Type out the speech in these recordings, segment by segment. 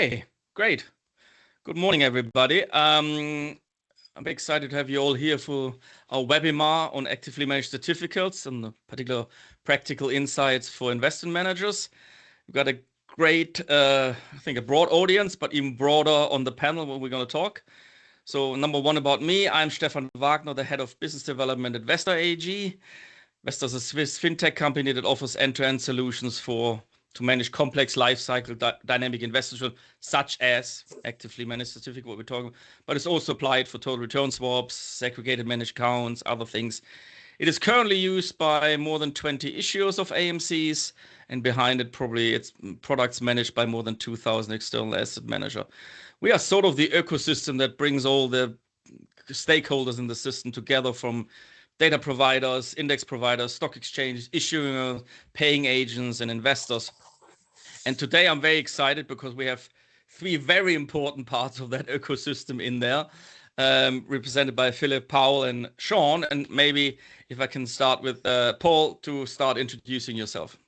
Hey, great. Good morning, everybody. I'm excited to have you all here for our webinar on actively managed certificates and the particular practical insights for investment managers. We've got a great, I think a broad audience, but even broader on the panel where we're going to talk. So number one about me, I'm Stefan Wagner, the head of business development at Vesta AG. Vesta is a Swiss fintech company that offers end-to-end solutions to manage complex lifecycle dynamic investments, such as actively managed certificate, what we're talking about, but it's also applied for total return swaps, segregated managed accounts, other things. It is currently used by more than 20 issuers of AMCs, and behind it, probably it's products managed by more than 2,000 external asset manager. We are sort of the ecosystem that brings all the stakeholders in the system together, from data providers, index providers, stock exchanges, issuing, paying agents, and investors. And today I'm very excited because we have three very important parts of that ecosystem in there, represented by Philip, Paul, and Sean. And maybe if I can start with Paul to start introducing yourself.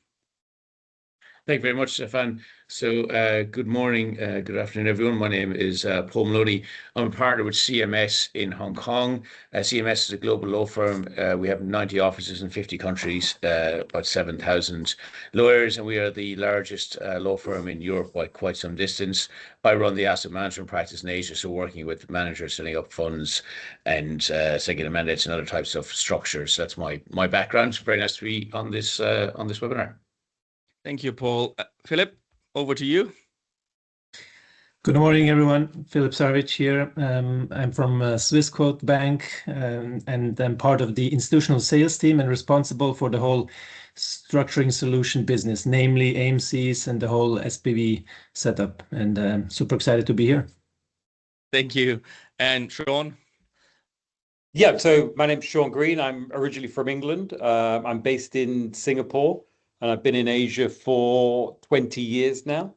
Thank you very much, Stefan. So good morning, good afternoon, everyone. My name is Paul Maloney. I'm a partner with CMS in Hong Kong. CMS is a global law firm. We have 90 offices in 50 countries, about 7,000 lawyers, and we are the largest law firm in Europe by quite some distance. I run the asset management practice in Asia, so working with managers setting up funds and segregated mandates and other types of structures. That's my background. Very nice to be on this webinar. Thank you, Paul. Philip, over to you. Good morning, everyone. Philip Savic here. I'm from Swissquote Bank, and I'm part of the institutional sales team and responsible for the whole structuring solution business, namely AMCs and the whole SPV setup. And super excited to be here. Thank you. And Sean? Yeah, so my name's Sean Green. I'm originally from England. I'm based in Singapore, and I've been in Asia for 20 years now.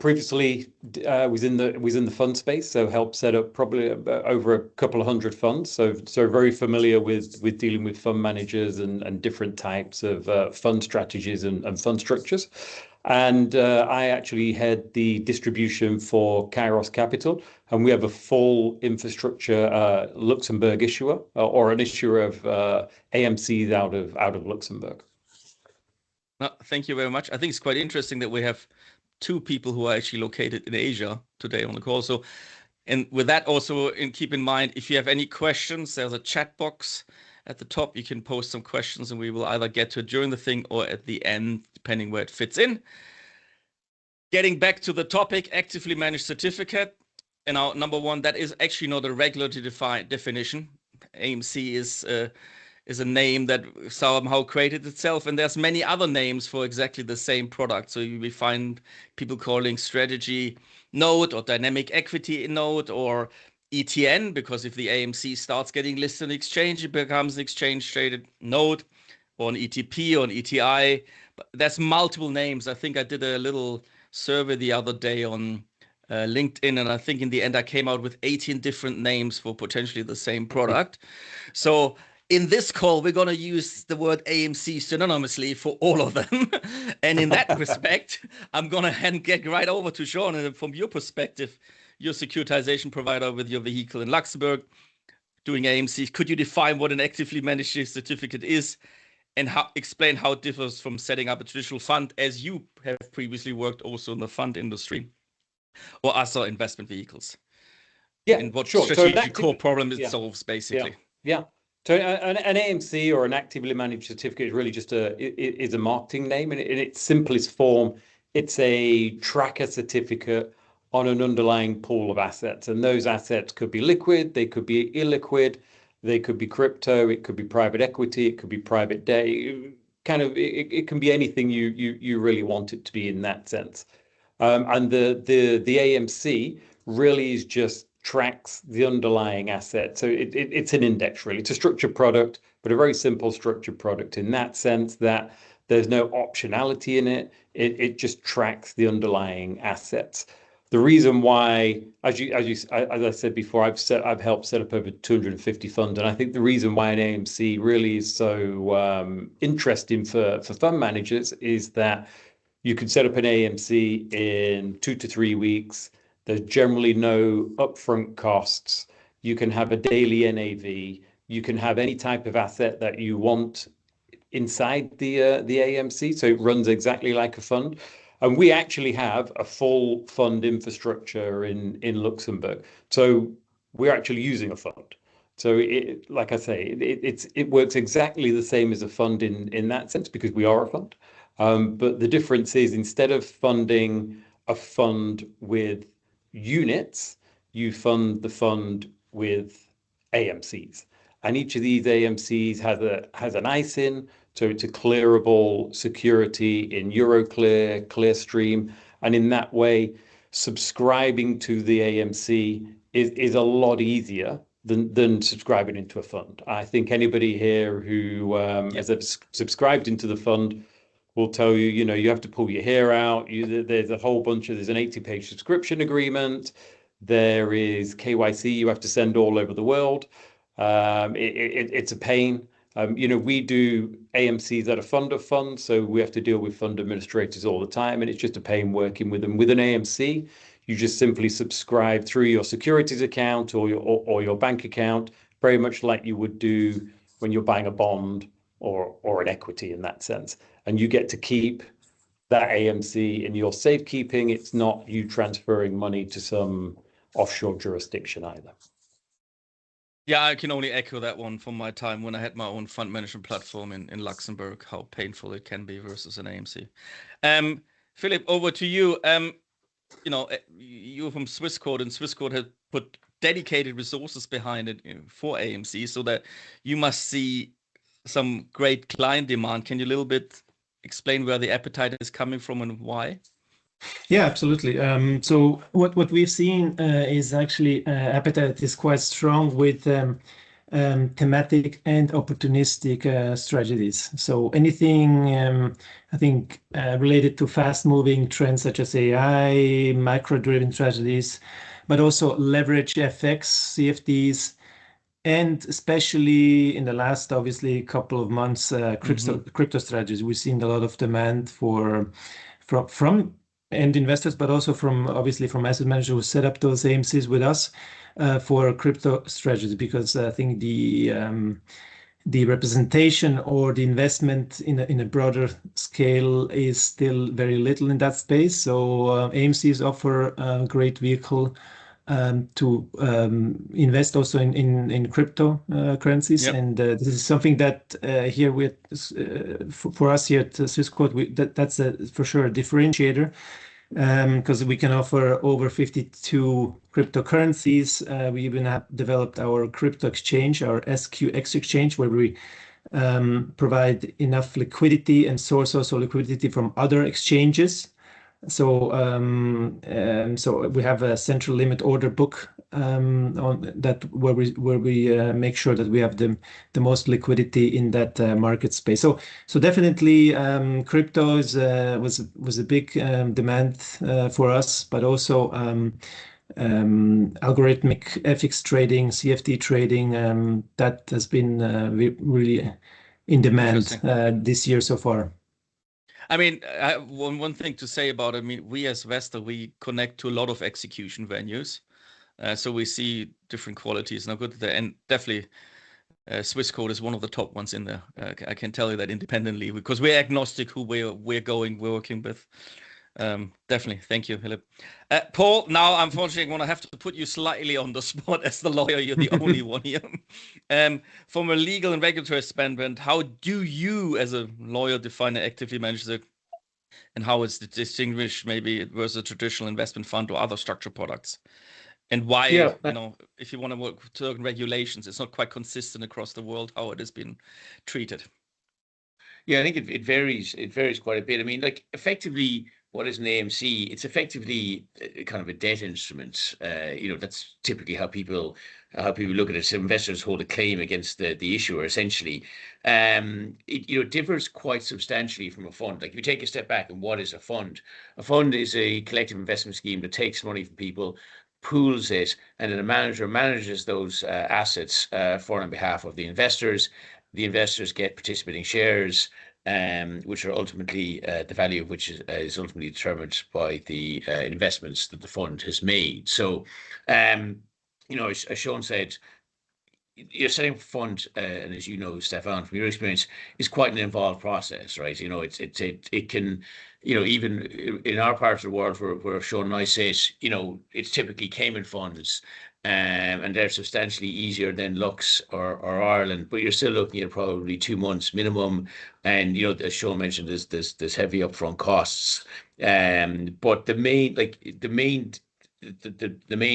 Previously, was in the fund space, so helped set up probably over a couple of hundred funds. So very familiar with dealing with fund managers and different types of fund strategies and fund structures. And I actually head the distribution for Kairos Capital, and we have a full infrastructure Luxembourg issuer or an issuer of AMCs out of Luxembourg. Thank you very much. I think it's quite interesting that we have two people who are actually located in Asia today on the call. So, and with that also, keep in mind, if you have any questions, there's a chat box at the top. You can post some questions and we will either get to it during the thing or at the end, depending where it fits in. Getting back to the topic, actively managed certificate. And our number one, that is actually not a regulatory defined definition. AMC is a name that somehow created itself, and there's many other names for exactly the same product. So you will find people calling strategy note or dynamic equity note or ETN, because if the AMC starts getting listed on the exchange, it becomes an exchange traded note, or an ETP or an ETI. But there's multiple names. I think I did a little survey the other day on LinkedIn, and I think in the end I came out with 18 different names for potentially the same product. So in this call, we're going to use the word AMC synonymously for all of them. And in that respect, I'm going to get right over to Sean. And from your perspective, your securitization provider with your vehicle in Luxembourg, doing AMC, could you define what an actively managed certificate is and explain how it differs from setting up a traditional fund, as you have previously worked also in the fund industry or other investment vehicles? Yeah, and what sure. strategic core problem it solves, basically. Yeah. So an AMC or an actively managed certificate is really just a marketing name, and in its simplest form, it's a tracker certificate on an underlying pool of assets. And those assets could be liquid, they could be illiquid, they could be crypto, it could be private equity, it could be private debt. It can be anything you really want it to be in that sense. And the AMC really is just tracks the underlying asset. So it's an index, really. It's a structured product, but a very simple structured product in that sense that there's no optionality in it. It just tracks the underlying assets. The reason why, as I said before, I've helped set up over 250 funds, and I think the reason why an AMC really is so interesting for fund managers is that You can set up an AMC in 2 to 3 weeks. There's generally no upfront costs. You can have a daily NAV. You can have any type of asset that you want inside the AMC, so it runs exactly like a fund. And we actually have a full fund infrastructure in Luxembourg, so we're actually using a fund. So it, like I say, it works exactly the same as a fund in that sense because we are a fund. But the difference is instead of funding a fund with units, you fund the fund with AMCs. And each of these AMCs has an ISIN, so it's a clearable security in Euroclear, Clearstream, and in that way, subscribing to the AMC is a lot easier than subscribing into a fund. I think anybody here who has subscribed into the fund will tell you, you have to pull your hair out. There's a whole bunch of, there's an 80-page subscription agreement. There is KYC you have to send all over the world. It's a pain. We do AMCs that are fund of funds, so we have to deal with fund administrators all the time, and it's just a pain working with them. With an AMC, you just simply subscribe through your securities account or your bank account, very much like you would do when you're buying a bond or an equity in that sense. And you get to keep that AMC in your safekeeping. It's not you transferring money to some offshore jurisdiction either. Yeah, I can only echo that one from my time when I had my own fund management platform in Luxembourg, how painful it can be versus an AMC. Philip, over to you. You're from Swissquote, and Swissquote has put dedicated resources behind it for AMC, so that you must see some great client demand. Can you a little bit explain where the appetite is coming from and why? Yeah, absolutely. So what we've seen is actually appetite is quite strong with thematic and opportunistic strategies. So anything I think related to fast-moving trends such as AI, micro-driven strategies, but also leverage FX, CFDs, and especially in the last, obviously, couple of months, crypto strategies. We've seen a lot of demand from end investors, but also obviously from asset managers who set up those AMCs with us for crypto strategies, because I think the representation or the investment in a broader scale is still very little in that space. So AMCs offer a great vehicle to invest also in cryptocurrencies. Yep. And this is something that here for us here at Swissquote, that's for sure a differentiator, because we can offer over 52 cryptocurrencies. We even have developed our crypto exchange, our SQX exchange, where we provide enough liquidity and source also liquidity from other exchanges. So we have a central limit order book on that where we make sure that we have the most liquidity in that market space. So definitely crypto was a big demand for us, but also algorithmic FX trading, CFD trading, that has been really in demand this year so far. I mean, one thing to say about it, I mean, we as Vesta, we connect to a lot of execution venues. So we see different qualities. Now, good, and definitely Swissquote is one of the top ones in there. I can tell you that independently, because we're agnostic who we're working with. Definitely. Thank you, Philip. Paul, now unfortunately I'm going to have to put you slightly on the spot as the lawyer. You're the only one here. From a legal and regulatory standpoint, how do you as a lawyer define an actively managed and how it's distinguished maybe versus a traditional investment fund or other structured products? And why, if you want to work with certain regulations, it's not quite consistent across the world how it has been treated. Yeah, I think it varies. It varies quite a bit. I mean, like effectively, what is an AMC? It's effectively kind of a debt instrument. That's typically how people look at it. So investors hold a claim against the issuer, essentially. It differs quite substantially from a fund. Like if you take a step back, and what is a fund? A fund is a collective investment scheme that takes money from people, pools it, and then a manager manages those assets for on behalf of the investors. The investors get participating shares. which are ultimately the value of which is ultimately determined by the investments that the fund has made. So, as Sean said, you're setting up a fund, and as you know, Stefan, from your experience, is quite an involved process, right? It can, even in our part of the world where Sean and I sit, it's typically Cayman funds, and they're substantially easier than Lux or Ireland, but you're still looking at probably 2 months minimum, and as Sean mentioned, there's heavy upfront costs, but the main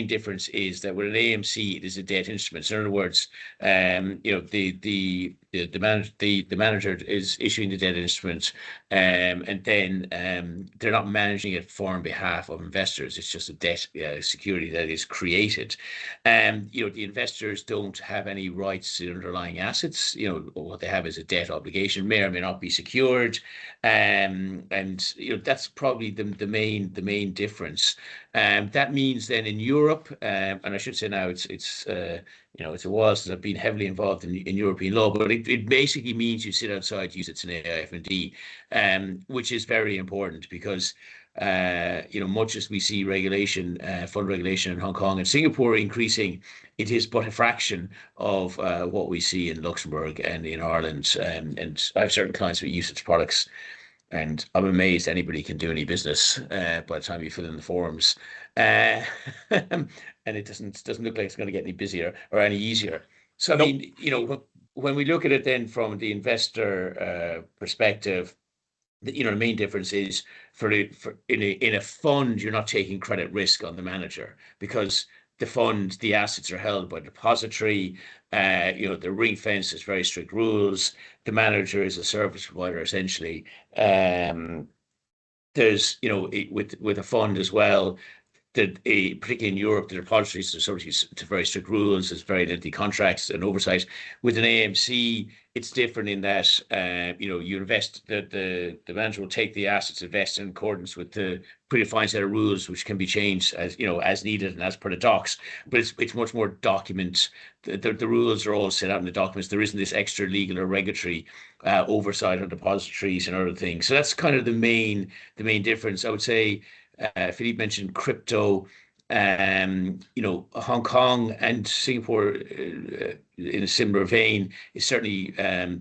difference is that with an AMC, it is a debt instrument. So in other words, the manager is issuing the debt instrument, and then they're not managing it for on behalf of investors. It's just a debt security that is created. The investors don't have any rights to the underlying assets. What they have is a debt obligation, may or may not be secured, and that's probably the main difference. That means then in Europe, and I should say now it's a while since I've been heavily involved in European law, but it basically means you sit outside UCITS and AIF&D, which is very important because much as we see regulation, fund regulation in Hong Kong and Singapore increasing, it is but a fraction of what we see in Luxembourg and in Ireland. And I have certain clients with UCITS products, and I'm amazed anybody can do any business by the time you fill in the forms, and it doesn't look like it's going to get any busier or any easier. So I mean, when we look at it then from the investor perspective, the main difference is in a fund, you're not taking credit risk on the manager because the assets are held by depository. The ring fence has very strict rules. The manager is a service provider essentially. There's with a fund as well, particularly in Europe, the depositories are subject to very strict rules. There's very lengthy contracts and oversight. With an AMC, it's different in that you invest. The manager will take the assets, invest in accordance with the predefined set of rules, which can be changed as needed and as per the docs. But it's much more document. The rules are all set out in the documents. There isn't this extra legal or regulatory oversight on depositories and other things. So that's kind of the main difference, I would say. Philippe mentioned crypto. Hong Kong and Singapore, in a similar vein, is certainly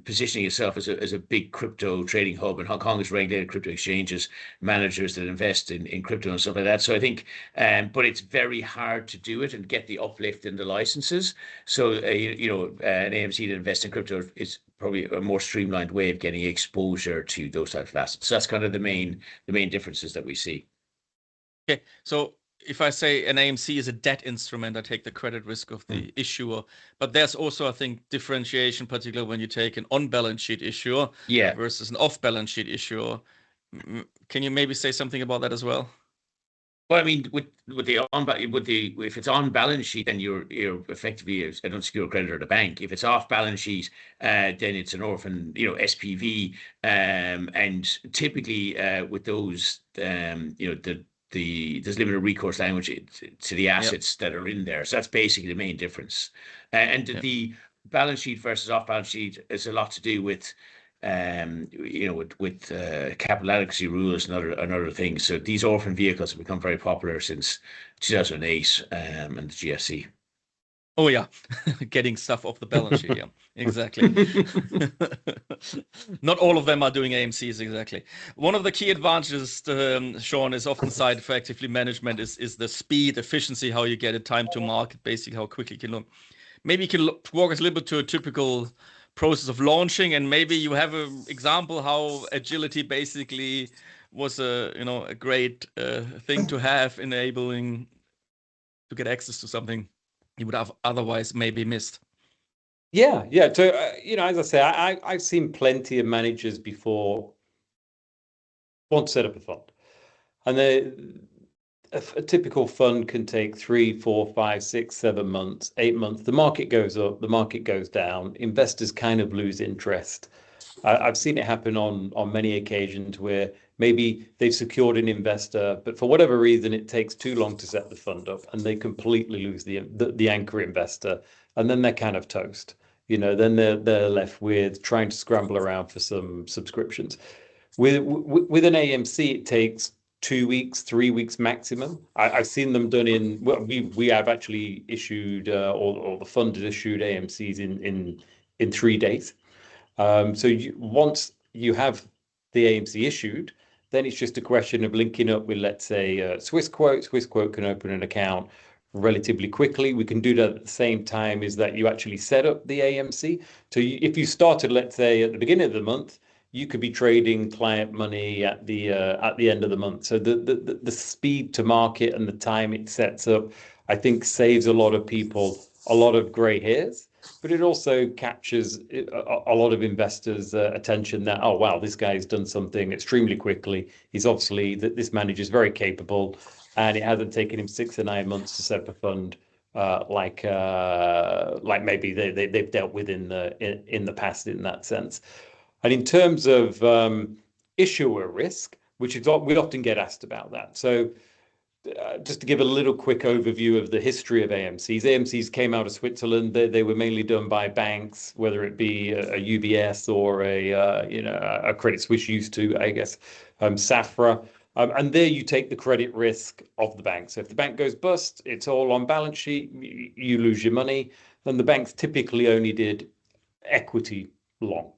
positioning itself as a big crypto trading hub. And Hong Kong has regulated crypto exchanges, managers that invest in crypto and stuff like that. So I think, but it's very hard to do it and get the uplift in the licenses. So an AMC that invests in crypto is probably a more streamlined way of getting exposure to those types of assets. So that's kind of the main differences that we see. Okay, so if I say an AMC is a debt instrument, I take the credit risk of the issuer. But there's also, I think, differentiation, particularly when you take an on-balance sheet issuer versus an off-balance sheet issuer. Can you maybe say something about that as well? Well, I mean, if it's on balance sheet, then you're effectively an unsecured creditor to the bank. If it's off balance sheet, then it's an orphan, SPV, and typically with those, there's limited recourse language to the assets that are in there. So that's basically the main difference. The balance sheet versus off balance sheet is a lot to do with capital adequacy rules and other things. So these orphan vehicles have become very popular since 2008 and the GFC. Oh yeah, getting stuff off the balance sheet. Yeah, exactly. Not all of them are doing AMCs exactly. One of the key advantages, Sean, is often cited for actively management is the speed, efficiency, how you get it, time to market, basically how quickly you can look. Maybe you can walk us a little bit to a typical process of launching, and maybe you have an example how agility basically was a great thing to have, enabling to get access to something you would have otherwise maybe missed. Yeah. So, as I say, I've seen plenty of managers before want to set up a fund. And a typical fund can take 3, 4, 5, 6, 7 months, 8 months. The market goes up, the market goes down. Investors kind of lose interest. I've seen it happen on many occasions where maybe they've secured an investor, but for whatever reason, it takes too long to set the fund up and they completely lose the anchor investor. And then they're kind of toast. then they're left with trying to scramble around for some subscriptions. With an AMC, it takes 2 weeks, 3 weeks maximum. I've seen them done in. Well, we have actually issued, or the fund has issued AMCs in 3 days. So once you have the AMC issued, then it's just a question of linking up with, let's say, Swissquote. Swissquote can open an account relatively quickly. We can do that at the same time as that you actually set up the AMC. So if you started, let's say, at the beginning of the month, you could be trading client money at the end of the month. So the speed to market and the time it sets up, I think, saves a lot of people a lot of grey hairs. But it also captures a lot of investors' attention that, oh, wow, this guy's done something extremely quickly. He's obviously, this manager is very capable, and it hasn't taken him 6 or 9 months to set up a fund like maybe they've dealt with in the past in that sense. And in terms of issuer risk, which is we often get asked about that. So just to give a little quick overview of the history of AMCs. AMCs came out of Switzerland. They were mainly done by banks, whether it be a UBS or a Credit Suisse used to, I guess, Safra. And there you take the credit risk of the bank. So if the bank goes bust, it's all on balance sheet, you lose your money. Then the banks typically only did equity long.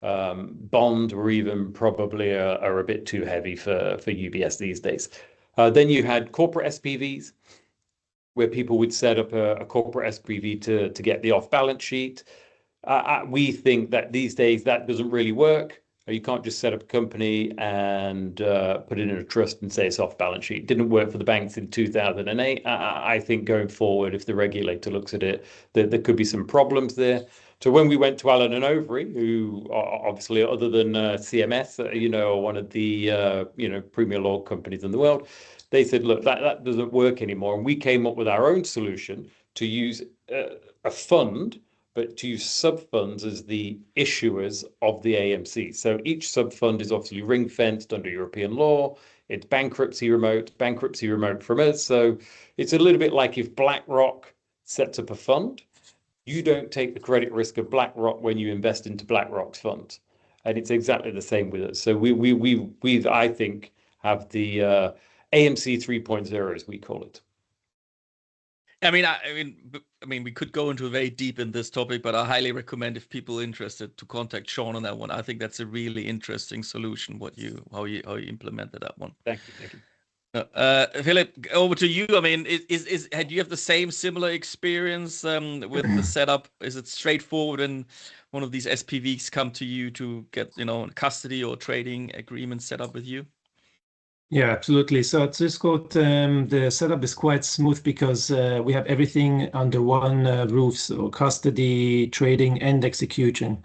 Bond or even probably are a bit too heavy for UBS these days. Then you had corporate SPVs, where people would set up a corporate SPV to get the off-balance sheet. We think that these days that doesn't really work. You can't just set up a company and put it in a trust and say it's off-balance sheet. It didn't work for the banks in 2008. I think going forward, if the regulator looks at it, there could be some problems there. So when we went to Allen & Overy, who are obviously, other than CMS, are one of the premier law companies in the world, they said, look, that doesn't work anymore. And we came up with our own solution to use a fund, but to use sub-funds as the issuers of the AMC. So each sub-fund is obviously ring-fenced under European law. It's bankruptcy remote from us. So it's a little bit like if BlackRock sets up a fund, you don't take the credit risk of BlackRock when you invest into BlackRock's fund. And it's exactly the same with us. So we I think, have the AMC 3.0, as we call it. I mean, we could go into very deep in this topic, but I highly recommend, if people are interested, to contact Sean on that one. I think that's a really interesting solution. How you implemented that one. Thank you. Philip, over to you. I mean, do you have the similar experience with the setup? Is it straightforward and one of these SPVs come to you to get custody or trading agreement set up with you? Yeah, absolutely. So at Swissquote, the setup is quite smooth because we have everything under one roof, so custody, trading, and execution.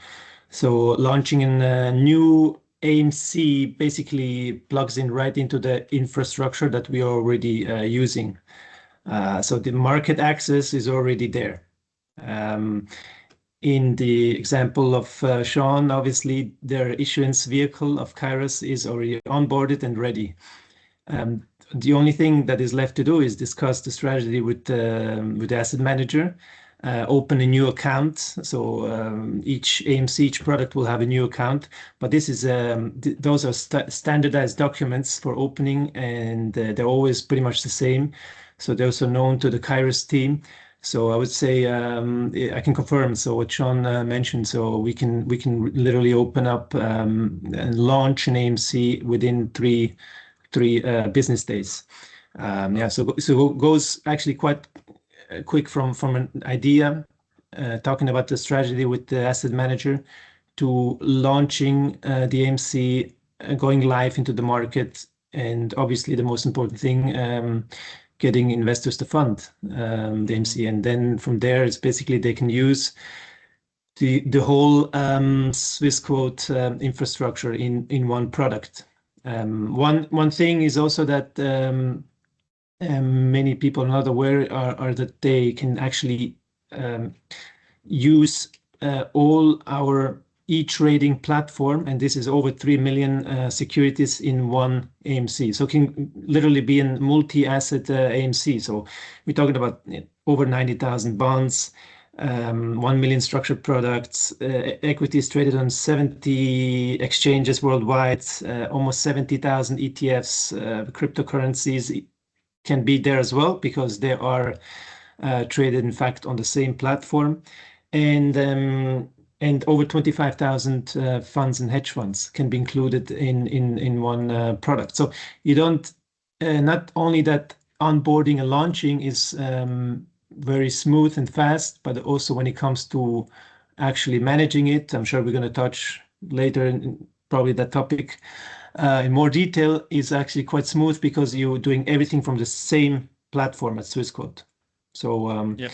So launching a new AMC basically plugs in right into the infrastructure that we are already using. So the market access is already there. In the example of Sean, obviously their issuance vehicle of Kairos is already onboarded and ready. The only thing that is left to do is discuss the strategy with the asset manager, open a new account. So each AMC, each product will have a new account, but this is those are standardized documents for opening, and they're always pretty much the same. So they're also known to the Kairos team. So I would say I can confirm. So what Sean mentioned, so we can literally open up and launch an AMC within three business days. So it goes actually quite quick from an idea, talking about the strategy with the asset manager, to launching the AMC, going live into the market, and obviously the most important thing, getting investors to fund the AMC. And then from there, it's basically they can use the whole Swissquote infrastructure in one product. One thing is also that many people are not aware are that they can actually use all our e-trading platform, and this is over 3 million securities in one AMC. So it can literally be a multi-asset AMC. So we're talking about over 90,000 bonds, 1 million structured products, equities traded on 70 exchanges worldwide, almost 70,000 ETFs, cryptocurrencies can be there as well because they are traded, in fact, on the same platform. And over 25,000 funds and hedge funds can be included in one product. So you don't, not only that onboarding and launching is very smooth and fast, but also when it comes to actually managing it, I'm sure we're going to touch later in probably that topic in more detail, is actually quite smooth because you're doing everything from the same platform at Swissquote. So Yeah,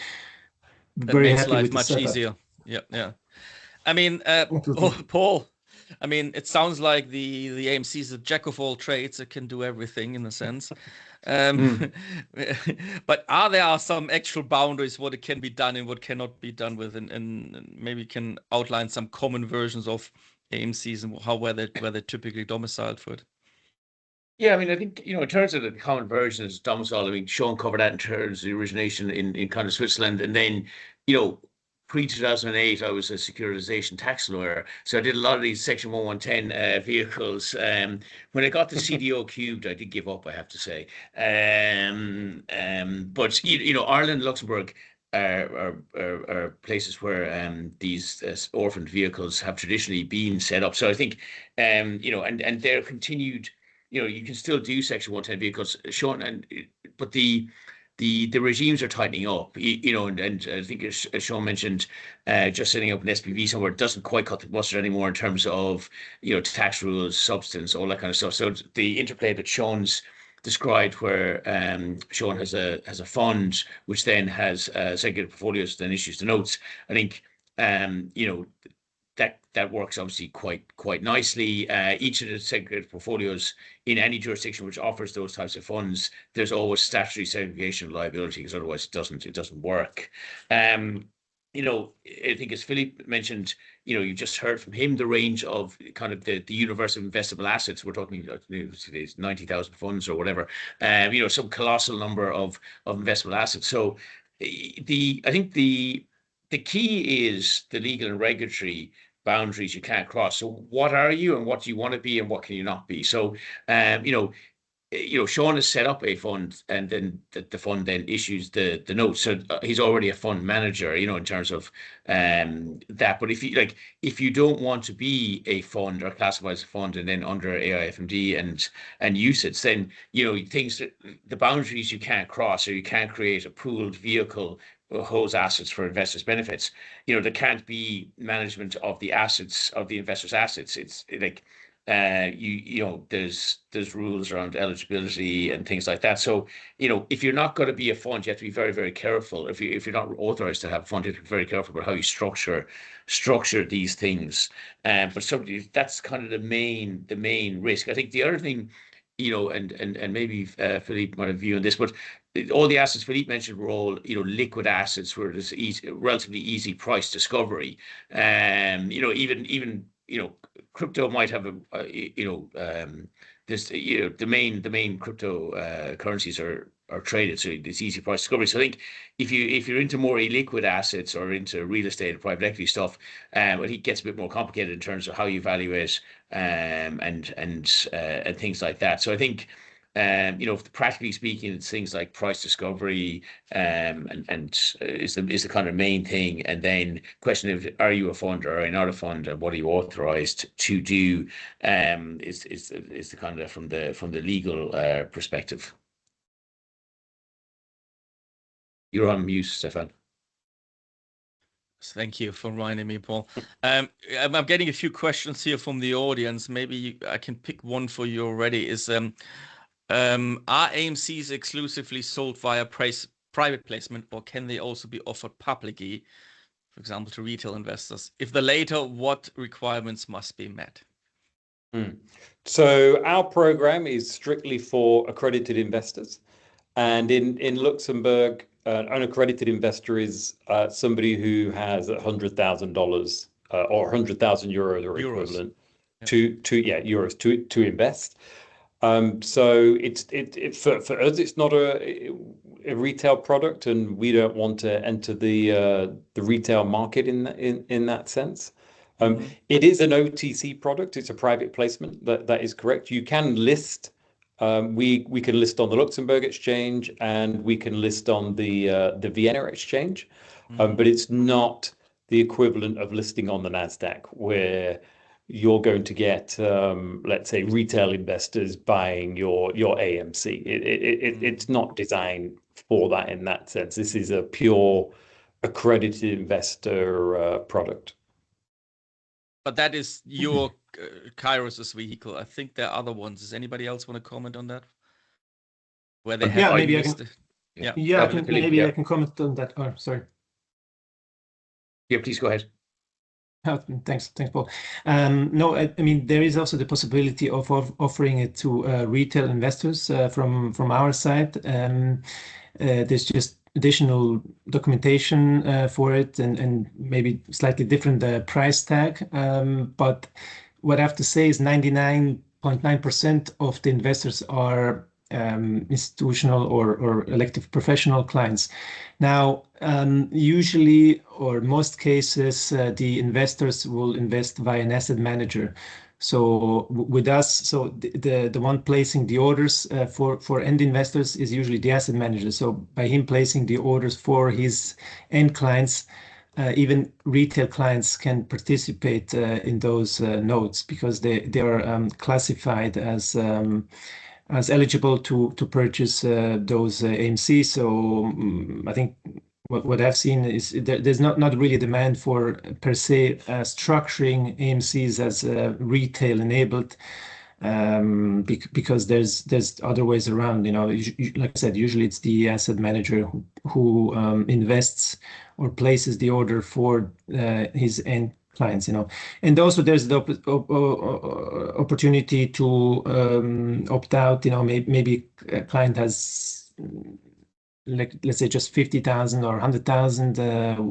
that very makes happy life with the much setup. easier. Yeah. I mean, Absolutely. Paul, I mean, it sounds like the AMC is a jack of all trades. It can do everything in a sense. But are there some actual boundaries what it can be done and what cannot be done with, and maybe you can outline some common versions of AMCs and where they're typically domiciled for it? Yeah, I mean, I think, in terms of the common version as domicile, I mean, Sean covered that in terms of the origination in kind of Switzerland. And then, pre-2008, I was a securitization tax lawyer. So I did a lot of these Section 1110 vehicles. When I got the CDO cubed, I did give up, I have to say. But, Ireland, Luxembourg are places where these orphaned vehicles have traditionally been set up. So I think, and they're continued. You can still do Section 110 vehicles, Sean, but the regimes are tightening up, and I think as Sean mentioned, just setting up an SPV somewhere doesn't quite cut the mustard anymore in terms of, tax rules, substance, all that kind of stuff. So the interplay that Sean's described, where Sean has a fund which then has segregated portfolios, then issues the notes. I think that works obviously quite nicely. Each of the segregated portfolios in any jurisdiction which offers those types of funds, there's always statutory segregation of liability, because otherwise it doesn't work. I think as Philippe mentioned, you just heard from him the range of kind of the universe of investable assets. We're talking 90,000 funds or whatever. Some colossal number of investable assets. So I think the key is the legal and regulatory boundaries you can't cross. So what are you, and what do you want to be, and what can you not be? So, Sean has set up a fund, and then the fund then issues the notes. So he's already a fund manager, in terms of that. But if you don't want to be a fund or classified as a fund, and then under AIFMD and UCITS, then things that the boundaries you can't cross, or you can't create a pooled vehicle holds assets for investors' benefits. There can't be management of the assets of the investors' assets. It's like there's rules around eligibility and things like that. So if you're not going to be a fund, you have to be very, very careful. If you're not authorized to have a fund, you have to be very careful about how you structure these things. But that's kind of the main risk. I think the other thing, and maybe Philippe might have view on this, but all the assets Philippe mentioned were all liquid assets where there's relatively easy price discovery. Even crypto might have the main crypto currencies are traded, so it's easy price discovery. So I think if you're into more illiquid assets or into real estate and private equity stuff, I think it gets a bit more complicated in terms of how you evaluate and things like that. So I think practically speaking, it's things like price discovery and is the kind of main thing. And then question of, are you a fund or are you not a fund, and what are you authorized to do, is the kind of from the legal perspective. You're on mute, Stefan. Thank you for reminding me, Paul. I'm getting a few questions here from the audience. Maybe I can pick one for you already. Are AMCs exclusively sold via private placement, or can they also be offered publicly, for example, to retail investors? If the latter, what requirements must be met? So our program is strictly for accredited investors. And in Luxembourg, an unaccredited investor is somebody who has $100,000 or 100,000 euros or equivalent euros to invest. So it's for us, it's not a retail product, and we don't want to enter the retail market in that sense. It is an OTC product. It's a private placement. That is correct. You can list. We can list on the Luxembourg exchange, and we can list on the Vienna exchange, but it's not the equivalent of listing on the Nasdaq, where you're going to get, let's say, retail investors buying your AMC. It's not designed for that in that sense. This is a pure accredited investor product. But that is your Kairos' vehicle. I think there are other ones. Does anybody else want to comment on that? Where they have maybe listed? I can comment on that. Oh, sorry. Yeah, please go ahead. Oh, thanks, Paul. No, I mean, there is also the possibility of offering it to retail investors from our side. There's just additional documentation for it, and maybe slightly different price tag. But what I have to say is 99.9% of the investors are institutional or elective professional clients. Now, usually, or most cases, the investors will invest via an asset manager. So with us, the one placing the orders for end investors is usually the asset manager. So by him placing the orders for his end clients, even retail clients can participate in those notes, because they are classified as eligible to purchase those AMCs. So I think what I've seen is there's not really demand for per se structuring AMCs as retail enabled, because there's other ways around. Like I said, usually it's the asset manager who invests or places the order for his end clients. And also there's the opportunity to opt out. Maybe a client has, let's say, just 50,000 or 100,000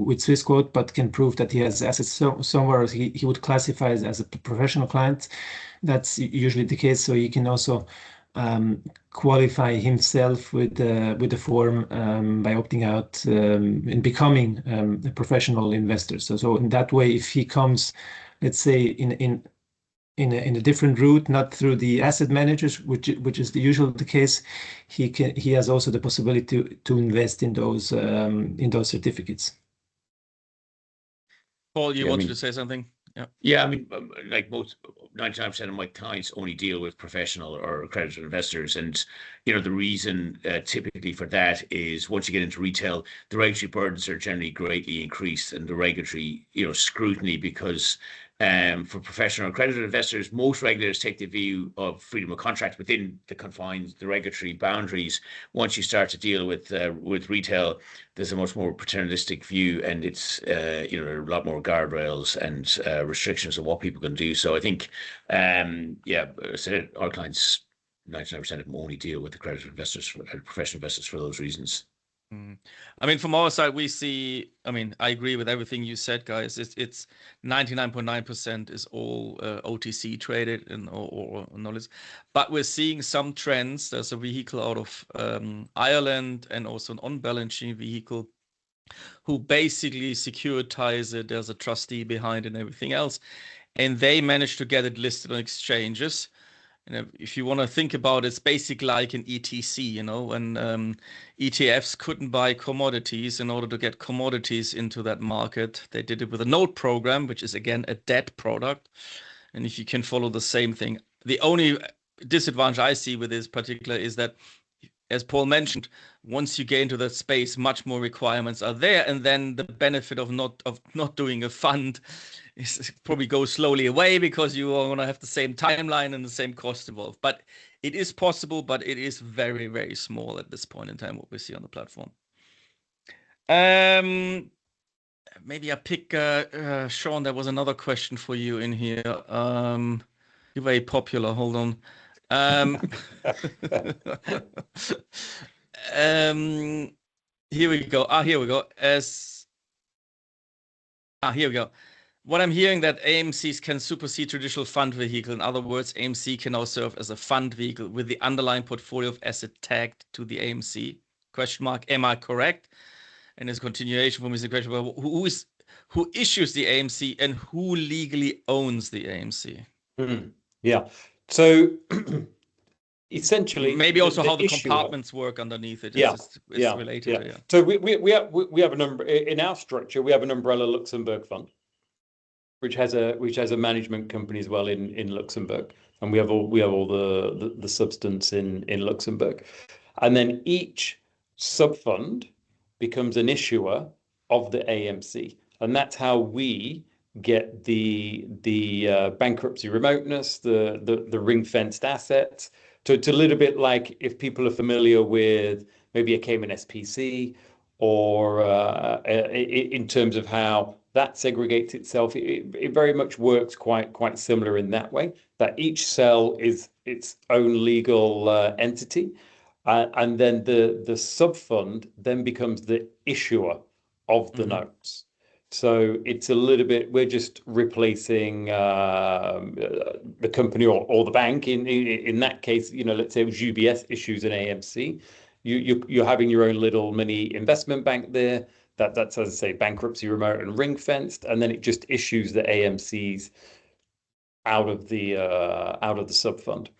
with Swissquote, but can prove that he has assets somewhere he would classify as a professional client. That's usually the case. So he can also qualify himself with the form by opting out and becoming a professional investor. So in that way, if he comes, let's say, in a different route, not through the asset managers, which is the usual the case, he has also the possibility to invest in those certificates. Paul, you wanted to say something? Yeah, I mean, like most 99% of my clients only deal with professional or accredited investors, and the reason typically for that is once you get into retail, the regulatory burdens are generally greatly increased, and the regulatory scrutiny, because for professional accredited investors, most regulators take the view of freedom of contract within the confines, the regulatory boundaries. Once you start to deal with retail, there's a much more paternalistic view, and it's there are a lot more guardrails and restrictions on what people can do. So I think, our clients, 99% of them only deal with accredited investors, professional investors, for those reasons. I mean, from our side, we see, I agree with everything you said, guys. It's 99.9% is all OTC traded or knowledge. But we're seeing some trends. There's a vehicle out of Ireland, and also an on-balance sheet vehicle, who basically securitize it. There's a trustee behind it and everything else. And they managed to get it listed on exchanges. If you want to think about it, it's basically like an ETC, when ETFs couldn't buy commodities. In order to get commodities into that market, they did it with a note program, which is, again, a debt product. And if you can follow the same thing, the only disadvantage I see with this particular is that, as Paul mentioned, once you get into that space, much more requirements are there, and then the benefit of not doing a fund is probably goes slowly away, because you are going to have the same timeline and the same cost involved. But it is possible, but it is very, very small at this point in time, what we see on the platform. Maybe I pick Sean. There was another question for you in here. You're very popular. Hold on. Here we go. Here we go. Here we go. What I'm hearing, that AMCs can supersede traditional fund vehicle. In other words, AMC can now serve as a fund vehicle with the underlying portfolio of asset tagged to the AMC. question mark, am I correct? And his continuation for me is the question, well, who issues the AMC and who legally owns the AMC? Yeah. So essentially, maybe also how the issuer, compartments work underneath it. It's related to, yeah. So we have a number in our structure. We have an umbrella Luxembourg fund, which has a management company as well in Luxembourg, and we have all the substance in Luxembourg, and then each sub fund becomes an issuer of the AMC, and that's how we get the bankruptcy remoteness, the ring-fenced assets. So it's a little bit like if people are familiar with maybe a Cayman SPC, or in terms of how that segregates itself, it very much works quite similar in that way, that each cell is its own legal entity. And then the sub-fund then becomes the issuer of the notes. So it's a little bit, we're just replacing the company or the bank. In that case, let's say it was UBS issues an AMC. You're having your own little mini investment bank there. That's, as I say, bankruptcy remote and ring fenced, and then it just issues the AMCs out of the sub fund.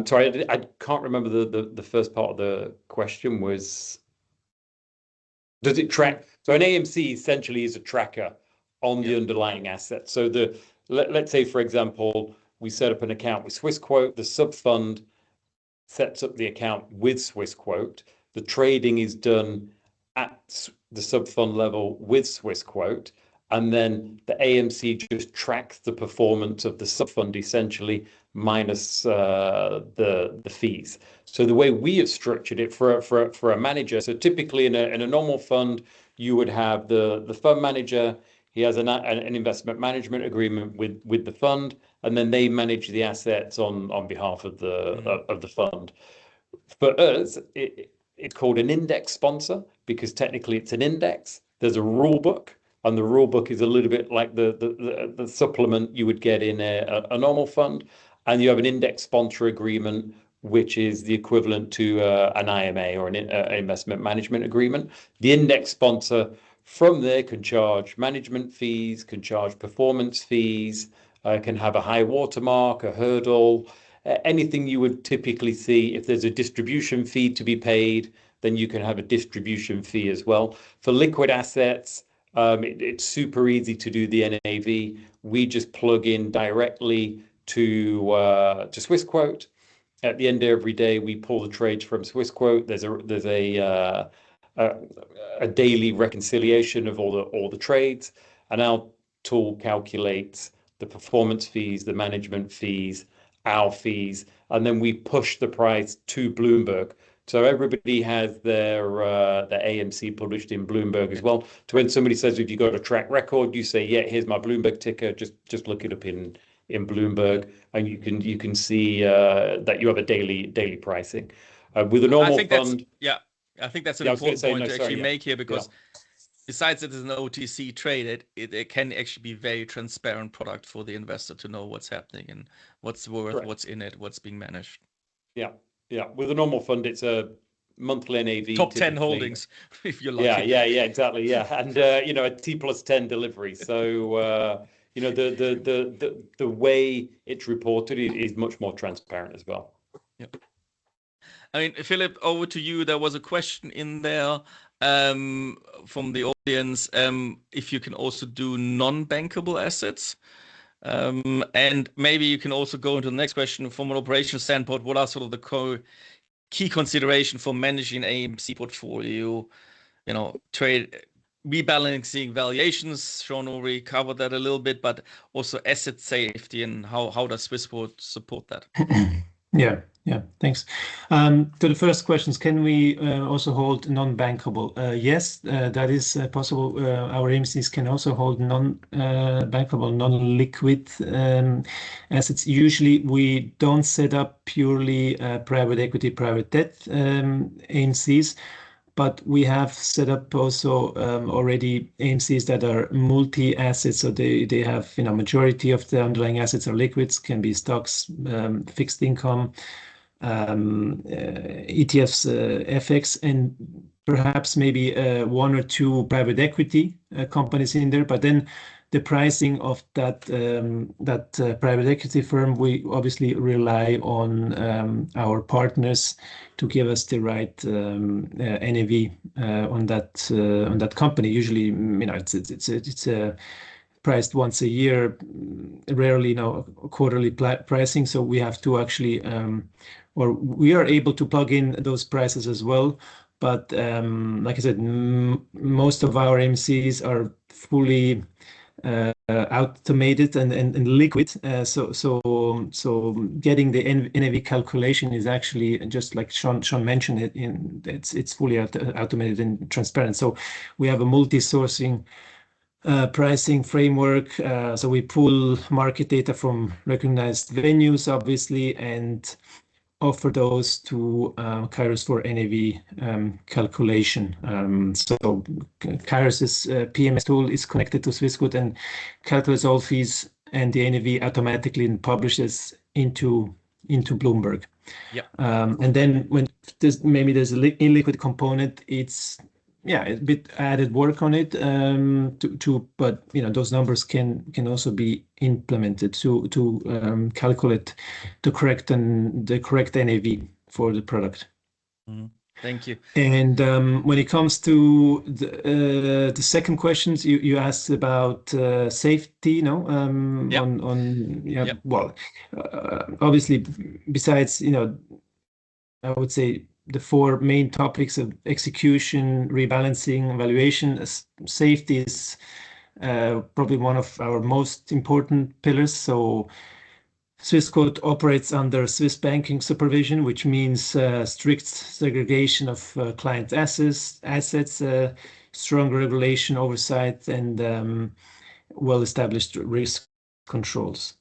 Sorry, I can't remember the first part of the question was, does it track? So an AMC essentially is a tracker on the underlying asset. So let's say, for example, we set up an account with Swissquote, the sub fund sets up the account with Swissquote. The trading is done at the sub fund level with Swissquote, and then the AMC just tracks the performance of the sub fund essentially minus the fees. So the way we have structured it for a manager, so typically in a normal fund, you would have the fund manager. He has an investment management agreement with the fund, and then they manage the assets on behalf of the fund. For us, it's called an index sponsor because technically it's an index. There's a rule book, and the rule book is a little bit like the supplement you would get in a normal fund, and you have an index sponsor agreement, which is the equivalent to an IMA or an investment management agreement. The index sponsor from there can charge management fees, can charge performance fees, can have a high watermark, a hurdle, anything you would typically see. If there's a distribution fee to be paid, then you can have a distribution fee as well. For liquid assets, it's super easy to do the NAV. We just plug in directly to Swissquote. At the end of every day, we pull the trades from Swissquote. There's a daily reconciliation of all the trades, and our tool calculates the performance fees, the management fees, our fees, and then we push the price to Bloomberg. So everybody has their AMC published in Bloomberg as well. So when somebody says, if you got a track record, you say, yeah, here's my Bloomberg ticker. Just look it up in Bloomberg, and you can see that you have a daily pricing. With a normal fund. I think that's an important point to actually make here, because besides that it's an OTC trade, it can actually be very transparent product for the investor to know what's happening and what's worth, what's in it, what's being managed. Yeah. With a normal fund, it's a monthly NAV. Top 10 holdings, if you're lucky. Yeah, exactly. Yeah, and a T+10 delivery. So the way it's reported is much more transparent as well. Yeah. I mean, Philip, over to you. There was a question in there from the audience, if you can also do non-bankable assets. And maybe you can also go into the next question from an operational standpoint. What are sort of the key consideration for managing AMC portfolio? Trade rebalancing valuations. Sean already covered that a little bit, but also asset safety, and how does Swissquote support that? Yeah, thanks. To the first questions, can we also hold non-bankable? Yes, that is possible. Our AMCs can also hold non-bankable, non-liquid assets. Usually, we don't set up purely private equity, private debt AMCs, but we have set up also already AMCs that are multi-assets. So they have, majority of the underlying assets are liquids, can be stocks, fixed income, ETFs, FX, and perhaps maybe one or two private equity companies in there. But then the pricing of that private equity firm, we obviously rely on our partners to give us the right NAV on that company. Usually, it's priced once a year, rarely quarterly pricing. So we have to actually, or we are able to plug in those prices as well. But like I said, most of our AMCs are fully automated and liquid. So getting the NAV calculation is actually just like Sean mentioned it. It's fully automated and transparent. So we have a multi-sourcing pricing framework. So we pull market data from recognized venues, obviously, and offer those to Kairos for NAV calculation. So Kairos's PMS tool is connected to Swissquote and calculates all fees and the NAV automatically and publishes into Bloomberg. Yeah. And then when there's an illiquid component, it's a bit added work on it but those numbers can also be implemented to calculate the correct NAV for the product. Thank you. And when it comes to the second questions, you asked about safety, well, obviously, besides I would say the four main topics of execution, rebalancing, valuation, safety is probably one of our most important pillars. So Swissquote operates under Swiss banking supervision, which means strict segregation of client assets, strong regulation oversight, and well-established risk controls.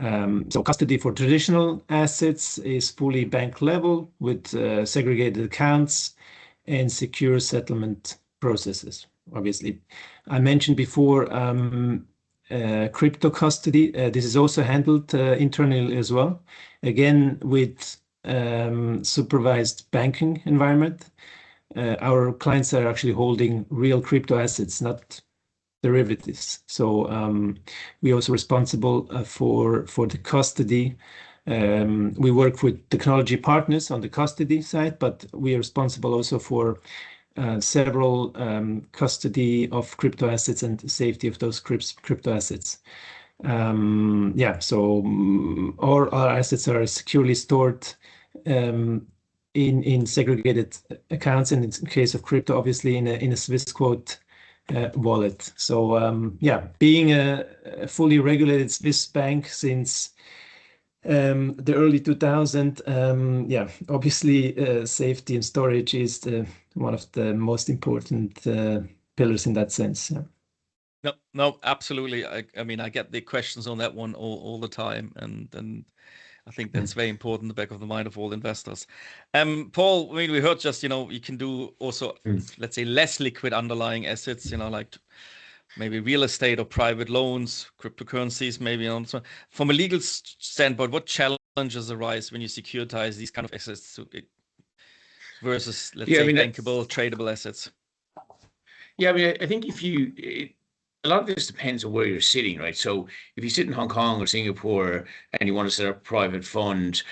So custody for traditional assets is fully bank level with segregated accounts and secure settlement processes. Obviously, I mentioned before crypto custody. This is also handled internally as well, again with supervised banking environment. Our clients are actually holding real crypto assets, not derivatives. So we're also responsible for the custody. We work with technology partners on the custody side, but we are responsible also for several custody of crypto assets and safety of those crypto assets. So all our assets are securely stored in segregated accounts, and in case of crypto, obviously in a Swissquote wallet. So being a fully regulated Swiss bank since the early 2000s, obviously safety and storage is one of the most important pillars in that sense. No, absolutely. I mean, I get the questions on that one all the time, and I think that's very important in the back of the mind of all investors. Paul, I mean, we heard just, you can do also, let's say, less liquid underlying assets, like maybe real estate or private loans, cryptocurrencies, maybe. Also. From a legal standpoint, what challenges arise when you securitize these kind of assets versus, let's say, bankable, tradable assets? Yeah, I mean, I think a lot of this depends on where you're sitting, right? So if you sit in Hong Kong or Singapore and you want to set up a private fund,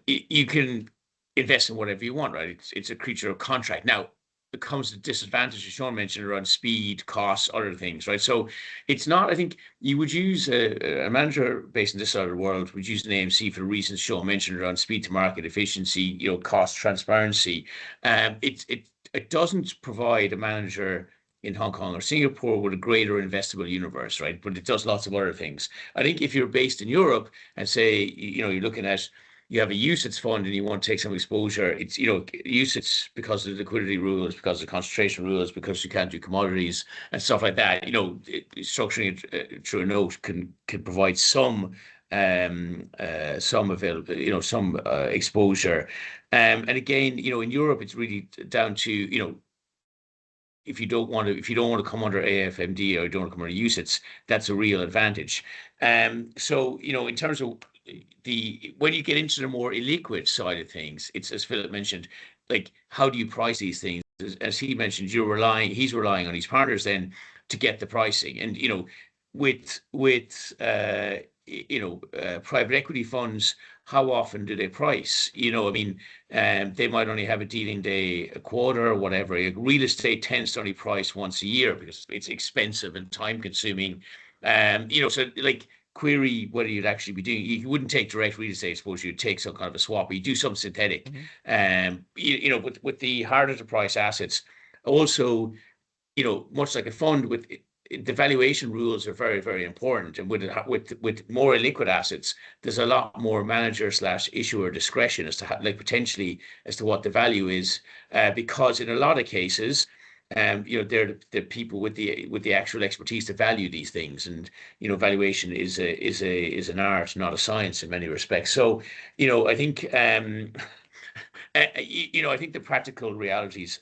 you can invest in whatever you want, right? It's a creature of contract. Now, it comes to disadvantage, as Sean mentioned, around speed, costs, other things, right? So it's not, I think you would use a manager based in this side of the world would use an AMC for the reasons Sean mentioned around speed to market, efficiency, cost, transparency. It doesn't provide a manager in Hong Kong or Singapore with a greater investable universe, right? But it does lots of other things. I think if you're based in Europe and say, you're looking at, you have a UCITS fund and you want to take some exposure, it's, UCITS because of the liquidity rules, because of the concentration rules, because you can't do commodities and stuff like that, structuring it through a note can provide some available, some exposure. And again, in Europe, it's really down to, if you don't want to come under AFMD or you don't want to come under UCITS, that's a real advantage. So, in terms of when you get into the more illiquid side of things, it's, as Philip mentioned, like, how do you price these things? As he mentioned, he's relying on his partners then to get the pricing. And, with private equity funds, how often do they price? I mean, they might only have a dealing day a quarter or whatever. Real estate tends to only price once a year because it's expensive and time consuming. So like, query whether you'd actually be doing, you wouldn't take direct real estate, I suppose you'd take some kind of a swap, or you do some synthetic. With the harder to price assets, also, much like a fund, with the valuation rules are very, very important. And with more illiquid assets, there's a lot more manager/issuer discretion as to how, like, potentially as to what the value is, because in a lot of cases, they're the people with the actual expertise to value these things. And valuation is an art, not a science in many respects. So I think I think the practical realities,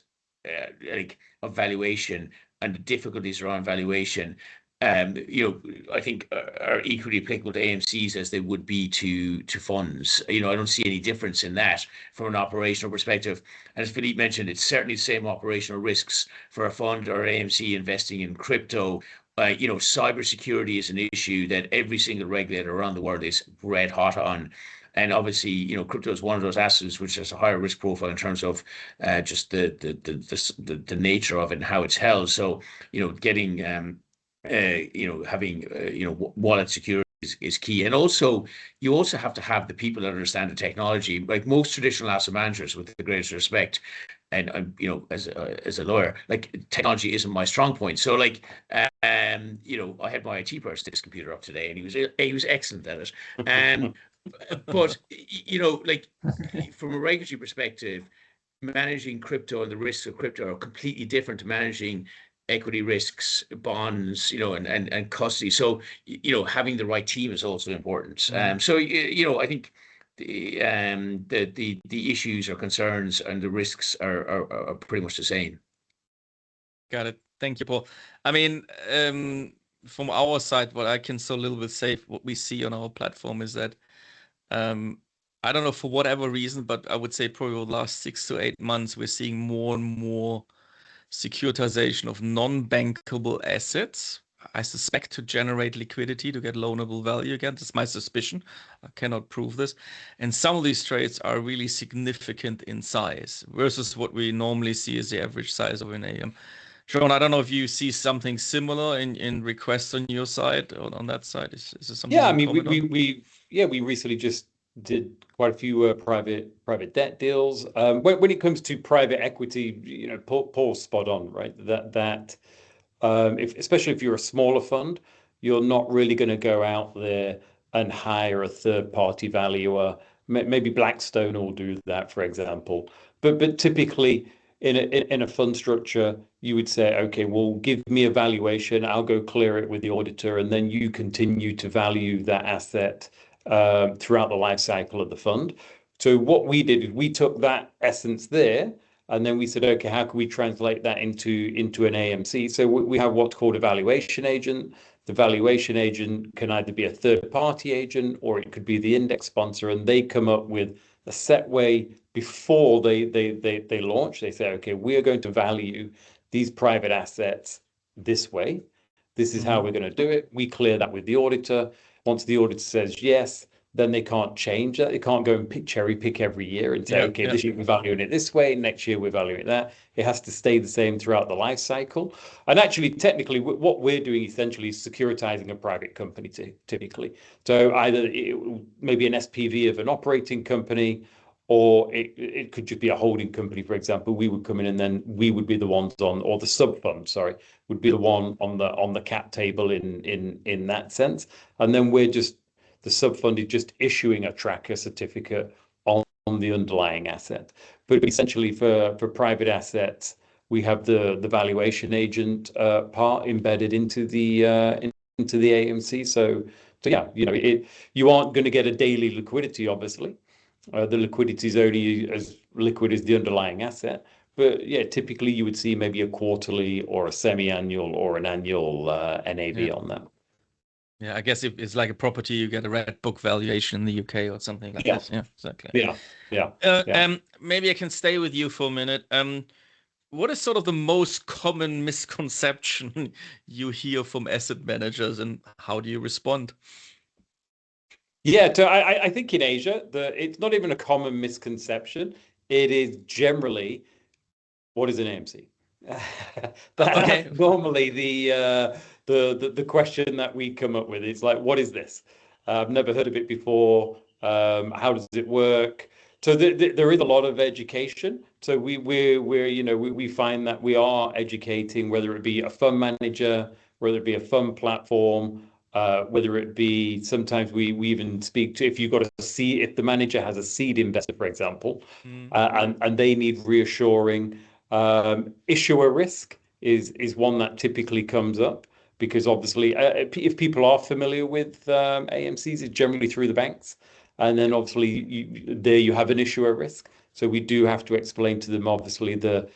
like, of valuation and the difficulties around valuation, I think are equally applicable to AMCs as they would be to funds. I don't see any difference in that from an operational perspective. And as Philippe mentioned, it's certainly the same operational risks for a fund or AMC investing in crypto. Cybersecurity is an issue that every single regulator around the world is red hot on. And obviously, crypto is one of those assets which has a higher risk profile in terms of just the nature of it and how it's held. So, getting having wallet security is key. And also, you also have to have the people that understand the technology. Like most traditional asset managers, with the greatest respect, and I'm, as a lawyer, like, technology isn't my strong point. So, like, I had my IT person take this computer up today, and he was excellent at it. But like, from a regulatory perspective, managing crypto and the risks of crypto are completely different to managing equity risks, bonds, and custody. So, having the right team is also important. So, I think the issues or concerns and the risks are pretty much the same. Got it. Thank you, Paul. I mean, from our side, what I can so little bit say, what we see on our platform is that, I don't know, for whatever reason, but I would say probably over the last 6 to 8 months, we're seeing more and more securitization of non-bankable assets. I suspect to generate liquidity, to get loanable value again. That's my suspicion. I cannot prove this. And some of these trades are really significant in size versus what we normally see as the average size of an AM. Sean, I don't know if you see something similar in requests on your side or on that side. Is there something? Yeah, I mean, we recently just did quite a few private debt deals. When it comes to private equity, Paul's spot on, right? Especially if you're a smaller fund, you're not really going to go out there and hire a third-party valuer. Maybe Blackstone will do that, for example. But typically, in a fund structure, you would say, okay, well, give me a valuation, I'll go clear it with the auditor, and then you continue to value that asset throughout the life cycle of the fund. So what we did is we took that essence there, and then we said, okay, how can we translate that into an AMC? So we have what's called a valuation agent. The valuation agent can either be a third-party agent, or it could be the index sponsor, and they come up with a set way before they launch. They say, okay, we are going to value these private assets this way. This is how we're going to do it. We clear that with the auditor. Once the auditor says yes, then they can't change that. They can't go and cherry pick every year and say, okay, this year we're valuing it this way, next year we're valuing it that. It has to stay the same throughout the life cycle. And actually, technically, what we're doing essentially is securitizing a private company typically. So either maybe an SPV of an operating company, or it could just be a holding company, for example. We would come in and then we would be the ones or the sub fund, sorry, would be the one on the cap table in that sense. And then the sub fund is just issuing a tracker certificate on the underlying asset. But essentially for private assets, we have the valuation agent part embedded into the AMC. So yeah, you aren't going to get a daily liquidity, obviously. The liquidity is only as liquid as the underlying asset. But yeah, typically you would see maybe a quarterly or a semi-annual or an annual NAV on that. Yeah, I guess if it's like a property, you get a red book valuation in the UK or something like this. Yeah, exactly. Yeah. Maybe I can stay with you for a minute. What is sort of the most common misconception you hear from asset managers, and how do you respond? Yeah, so I think in Asia, it's not even a common misconception. It is generally, what is an AMC? Okay. That's normally the question that we come up with. It's like, what is this? I've never heard of it before. How does it work? So there is a lot of education. So we find that we are educating, whether it be a fund manager, whether it be a fund platform, whether it be sometimes we even speak to, if you've got a seed, if the manager has a seed investor, for example, and they need reassuring. Issuer risk is one that typically comes up, because obviously if people are familiar with AMCs, it's generally through the banks, and then obviously there you have an issuer risk. So we do have to explain to them obviously that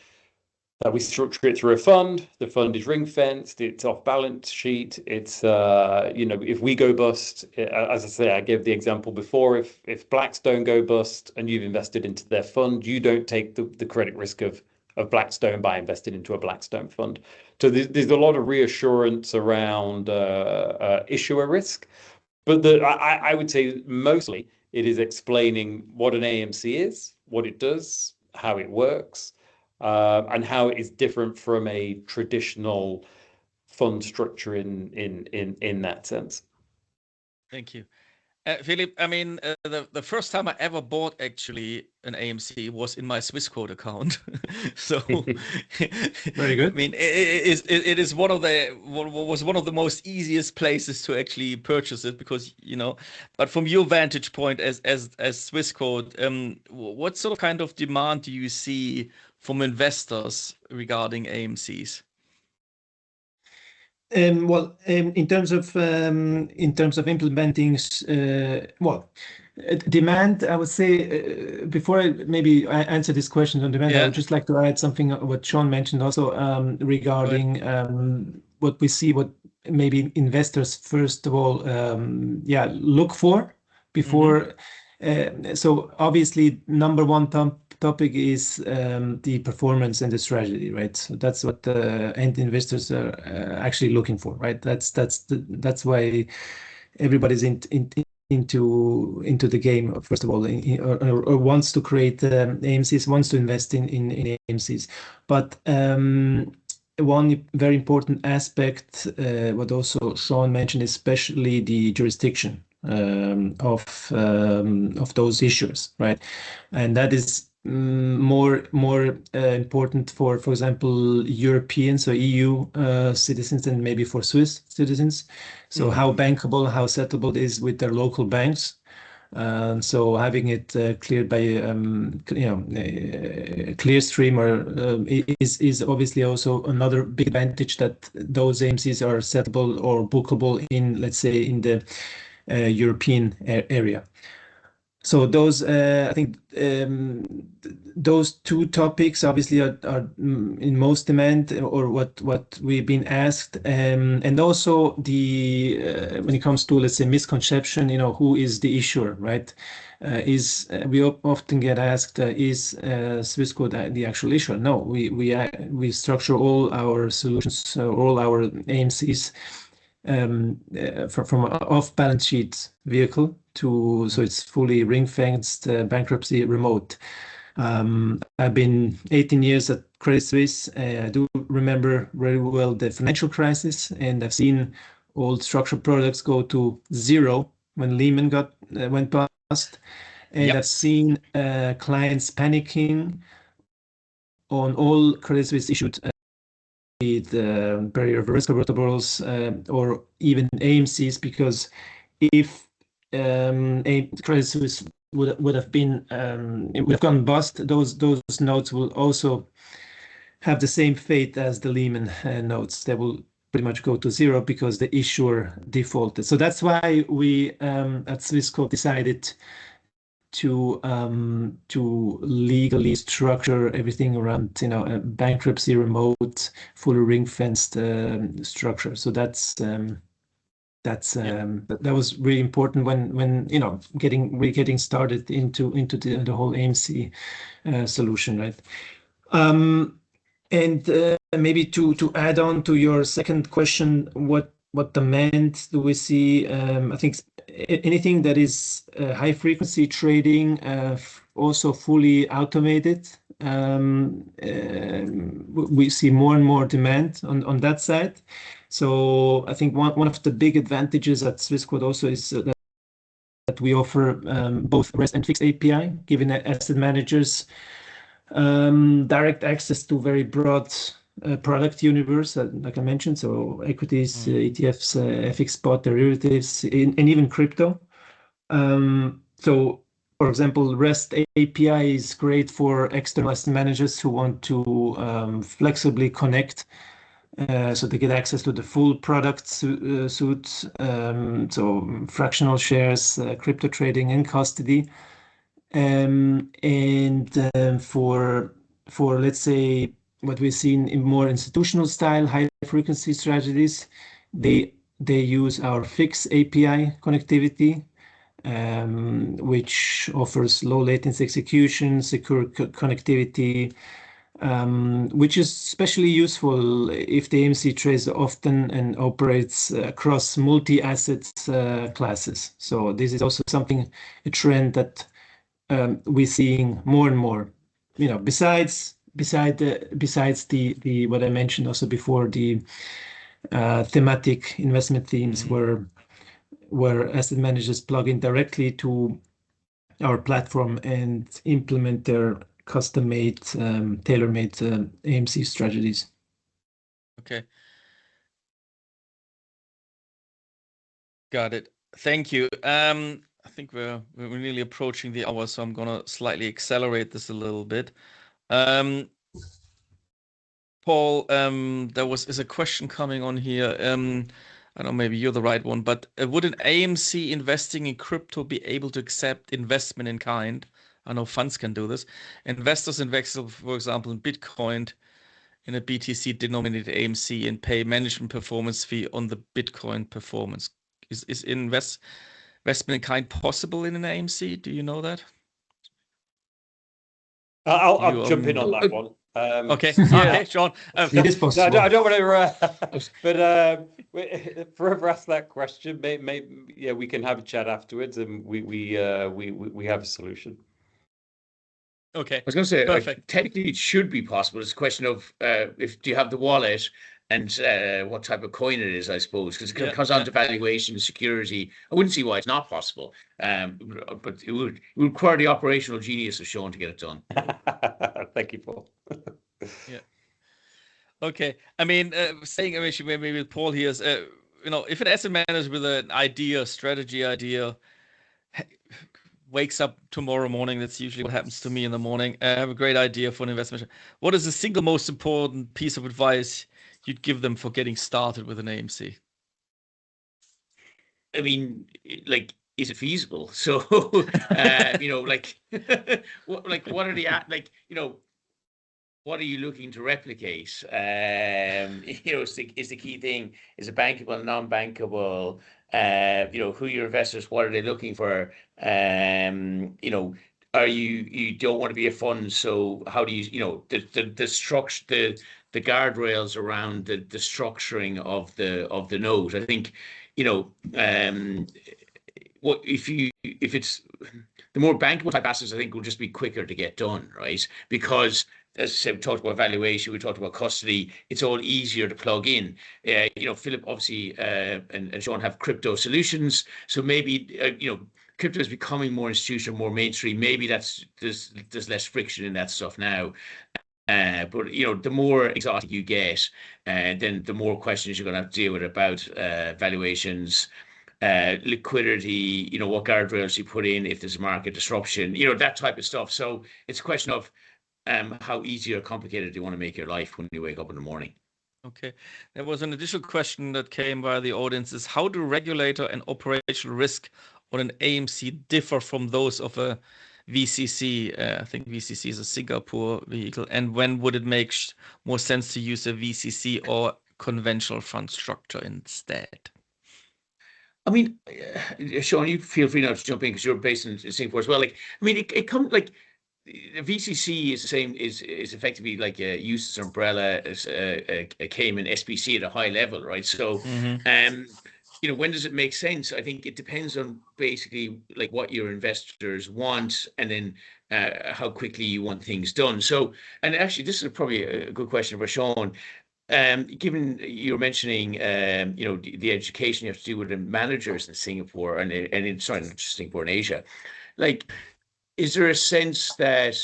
we structure it through a fund. The fund is ring fenced. It's off balance sheet. It's if we go bust, as I say, I gave the example before. If Blackstone go bust and you've invested into their fund, you don't take the credit risk of Blackstone by investing into a Blackstone fund. So there's a lot of reassurance around issuer risk, but I would say mostly it is explaining what an AMC is, what it does, how it works. And how it is different from a traditional fund structure in that sense. Thank you. Philip, I mean, the first time I ever bought actually an AMC was in my Swissquote account. So Very good. I mean, it is one of the most easiest places to actually purchase it, because But from your vantage point as Swissquote, what sort of kind of demand do you see from investors regarding AMCs? In terms of implementing, demand, I would say, before I answer this question on demand, I would just like to add something what Sean mentioned also regarding what we see, what maybe investors first of all, look for before. So obviously, number one topic is the performance and the strategy, right? So that's what the end investors are actually looking for, right? That's why everybody's into the game, first of all, or wants to create AMCs, wants to invest in AMCs. But one very important aspect, what also Sean mentioned, especially the jurisdiction of those issuers, right? And that is more important for example, European, so EU citizens, and maybe for Swiss citizens. So how bankable, how settable it is with their local banks. So having it cleared by Clearstream is obviously also another big advantage, that those AMCs are settable or bookable in, let's say, in the European area. So those, I think, those two topics obviously are in most demand, or what we've been asked, and also when it comes to, let's say, misconception, who is the issuer, right? We often get asked, is Swissquote the actual issuer? No, we structure all our solutions, all our AMCs from an off-balance sheet vehicle so it's fully ring-fenced, bankruptcy remote. I've been 18 years at Credit Suisse. I do remember very well the financial crisis, and I've seen old structured products go to zero when Lehman went bust. And I've seen clients panicking on all Credit Suisse issued the barrier of risk convertibles or even AMCs, because if Credit Suisse would have gone bust, those notes will also have the same fate as the Lehman notes. They will pretty much go to zero because the issuer defaulted. So that's why we at Swissquote decided to legally structure everything around a bankruptcy remote, fully ring-fenced structure. So that's that was really important when getting started into the whole AMC solution, right? And maybe to add on to your second question, what demand do we see? I think anything that is high frequency trading, also fully automated. We see more and more demand on that side. So I think one of the big advantages at Swissquote also is that we offer both REST and fixed API, giving asset managers direct access to very broad product universe, like I mentioned, so equities, ETFs, FX spot derivatives, and even crypto. So, for example, REST API is great for external asset managers who want to flexibly connect, so they get access to the full product suite, so fractional shares, crypto trading, and custody. For let's say what we've seen in more institutional style, high frequency strategies, they use our fixed API connectivity, which offers low latency execution, secure connectivity, which is especially useful if the AMC trades often and operates across multi-asset classes. So this is also a trend that we're seeing more and more. Besides the what I mentioned also before, the thematic investment themes where asset managers plug in directly to our platform and implement their custom-made, tailor-made AMC strategies. Okay. Got it. Thank you. I think we're really approaching the hour, so I'm gonna slightly accelerate this a little bit. Paul, there is a question coming on here. I don't know, maybe you're the right one, but would an AMC investing in crypto be able to accept investment in kind? I know funds can do this. Investors invest, for example, in Bitcoin in a BTC denominated AMC and pay management performance fee on the Bitcoin performance. Is investment in kind possible in an AMC? Do you know that? I'll jump in on that one. Okay, okay, Sean. It is possible. No, I don't want to, but forever ask that question. Maybe, yeah, we can have a chat afterwards, and we have a solution. Okay. I was going to say, perfect. Technically, it should be possible. It's a question of do you have the wallet and what type of coin it is, I suppose, because it comes down to valuation, security. I wouldn't see why it's not possible, but it would require the operational genius of Sean to get it done. Thank you, Paul. Yeah. Okay. I mean, maybe with Paul here is, if an asset manager with an strategy idea, wakes up tomorrow morning, that's usually what happens to me in the morning. I have a great idea for an investment. What is the single most important piece of advice you'd give them for getting started with an AMC? I mean, is it feasible? So, what are what are you looking to replicate? Is the key thing, is it bankable, non-bankable? Who are your investors? What are they looking for? Are you don't want to be a fund, so how do you, the structure, the guardrails around the structuring of the note? I think, if it's the more bankable type assets, I think will just be quicker to get done, right? Because as I said, we talked about valuation, we talked about custody. It's all easier to plug in. Philip obviously and Sean have crypto solutions, so maybe crypto is becoming more institutional, more mainstream. Maybe there's less friction in that stuff now. But the more exotic you get, then the more questions you're going to have to deal with about valuations, liquidity, what guardrails you put in if there's market disruption, that type of stuff. So it's a question of how easy or complicated do you want to make your life when you wake up in the morning? Okay. There was an additional question that came by the audience is, how do regulator and operational risk on an AMC differ from those of a VCC? I think VCC is a Singapore vehicle. And when would it make more sense to use a VCC or conventional fund structure instead? I mean, Sean, you feel free now to jump in because you're based in Singapore as well. Like, I mean, it comes like the VCC is the same, is effectively like a UCITS umbrella as a Cayman SBC at a high level, right? So, you know, when does it make sense? I think it depends on basically like what your investors want, and then how quickly you want things done. So, and actually, this is probably a good question for Sean. Given you're mentioning, you know, the education you have to do with the managers in Singapore and in, sorry, not just Singapore, in Asia, like, is there a sense that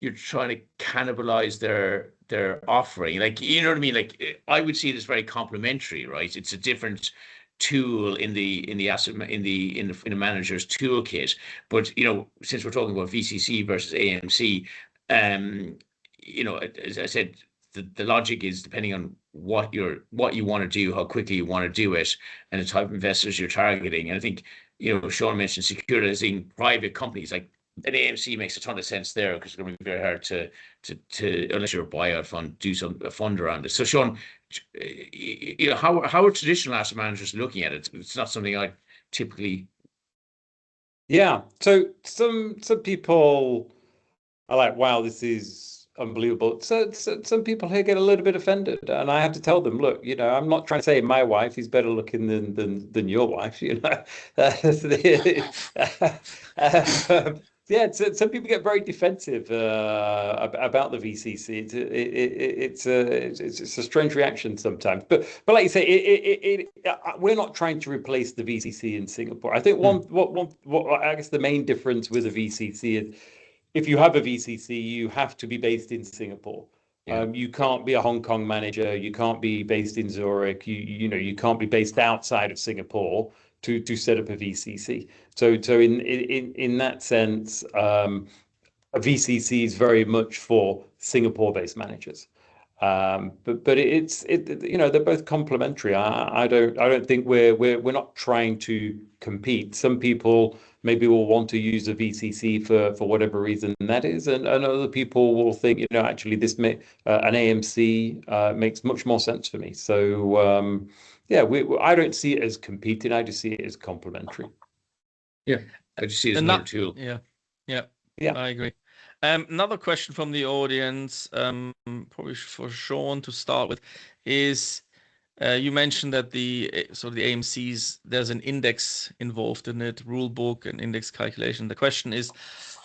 you're trying to cannibalize their offering? Like, you know what I mean? Like, I would see it as very complementary, right? It's a different tool in the asset in the manager's toolkit. But you know, since we're talking about VCC versus AMC, you know, as I said, the logic is depending on what you want to do, how quickly you want to do it, and the type of investors you're targeting. And I think, you know, Sean mentioned securitizing private companies. Like, an AMC makes a ton of sense there because it's going to be very hard to unless you're a buyout fund, do a fund around it. So, Sean, you know, how are traditional asset managers looking at it? It's not something I typically. Yeah. So some people are like, wow, this is unbelievable. So some people here get a little bit offended, and I have to tell them, look, you know, I'm not trying to say my wife is better looking than your wife, you know. Yeah, some people get very defensive about the VCC. It's a strange reaction sometimes, but like you say, we're not trying to replace the VCC in Singapore. I think what I guess the main difference with the VCC is, if you have a VCC, you have to be based in Singapore. Yeah. You can't be a Hong Kong manager. You can't be based in Zurich. You know, you can't be based outside of Singapore to set up a VCC. So in that sense, a VCC is very much for Singapore-based managers. But you know, they're both complementary. I don't think we're not trying to compete. Some people maybe will want to use a VCC for whatever reason that is, and other people will think, you know, actually an AMC makes much more sense for me. So yeah, I don't see it as competing. I just see it as complementary. Yeah, I just see it as another tool. Yeah, I agree. Another question from the audience, probably for Sean to start with, is you mentioned that the AMCs, there's an index involved in it, rule book and index calculation. The question is,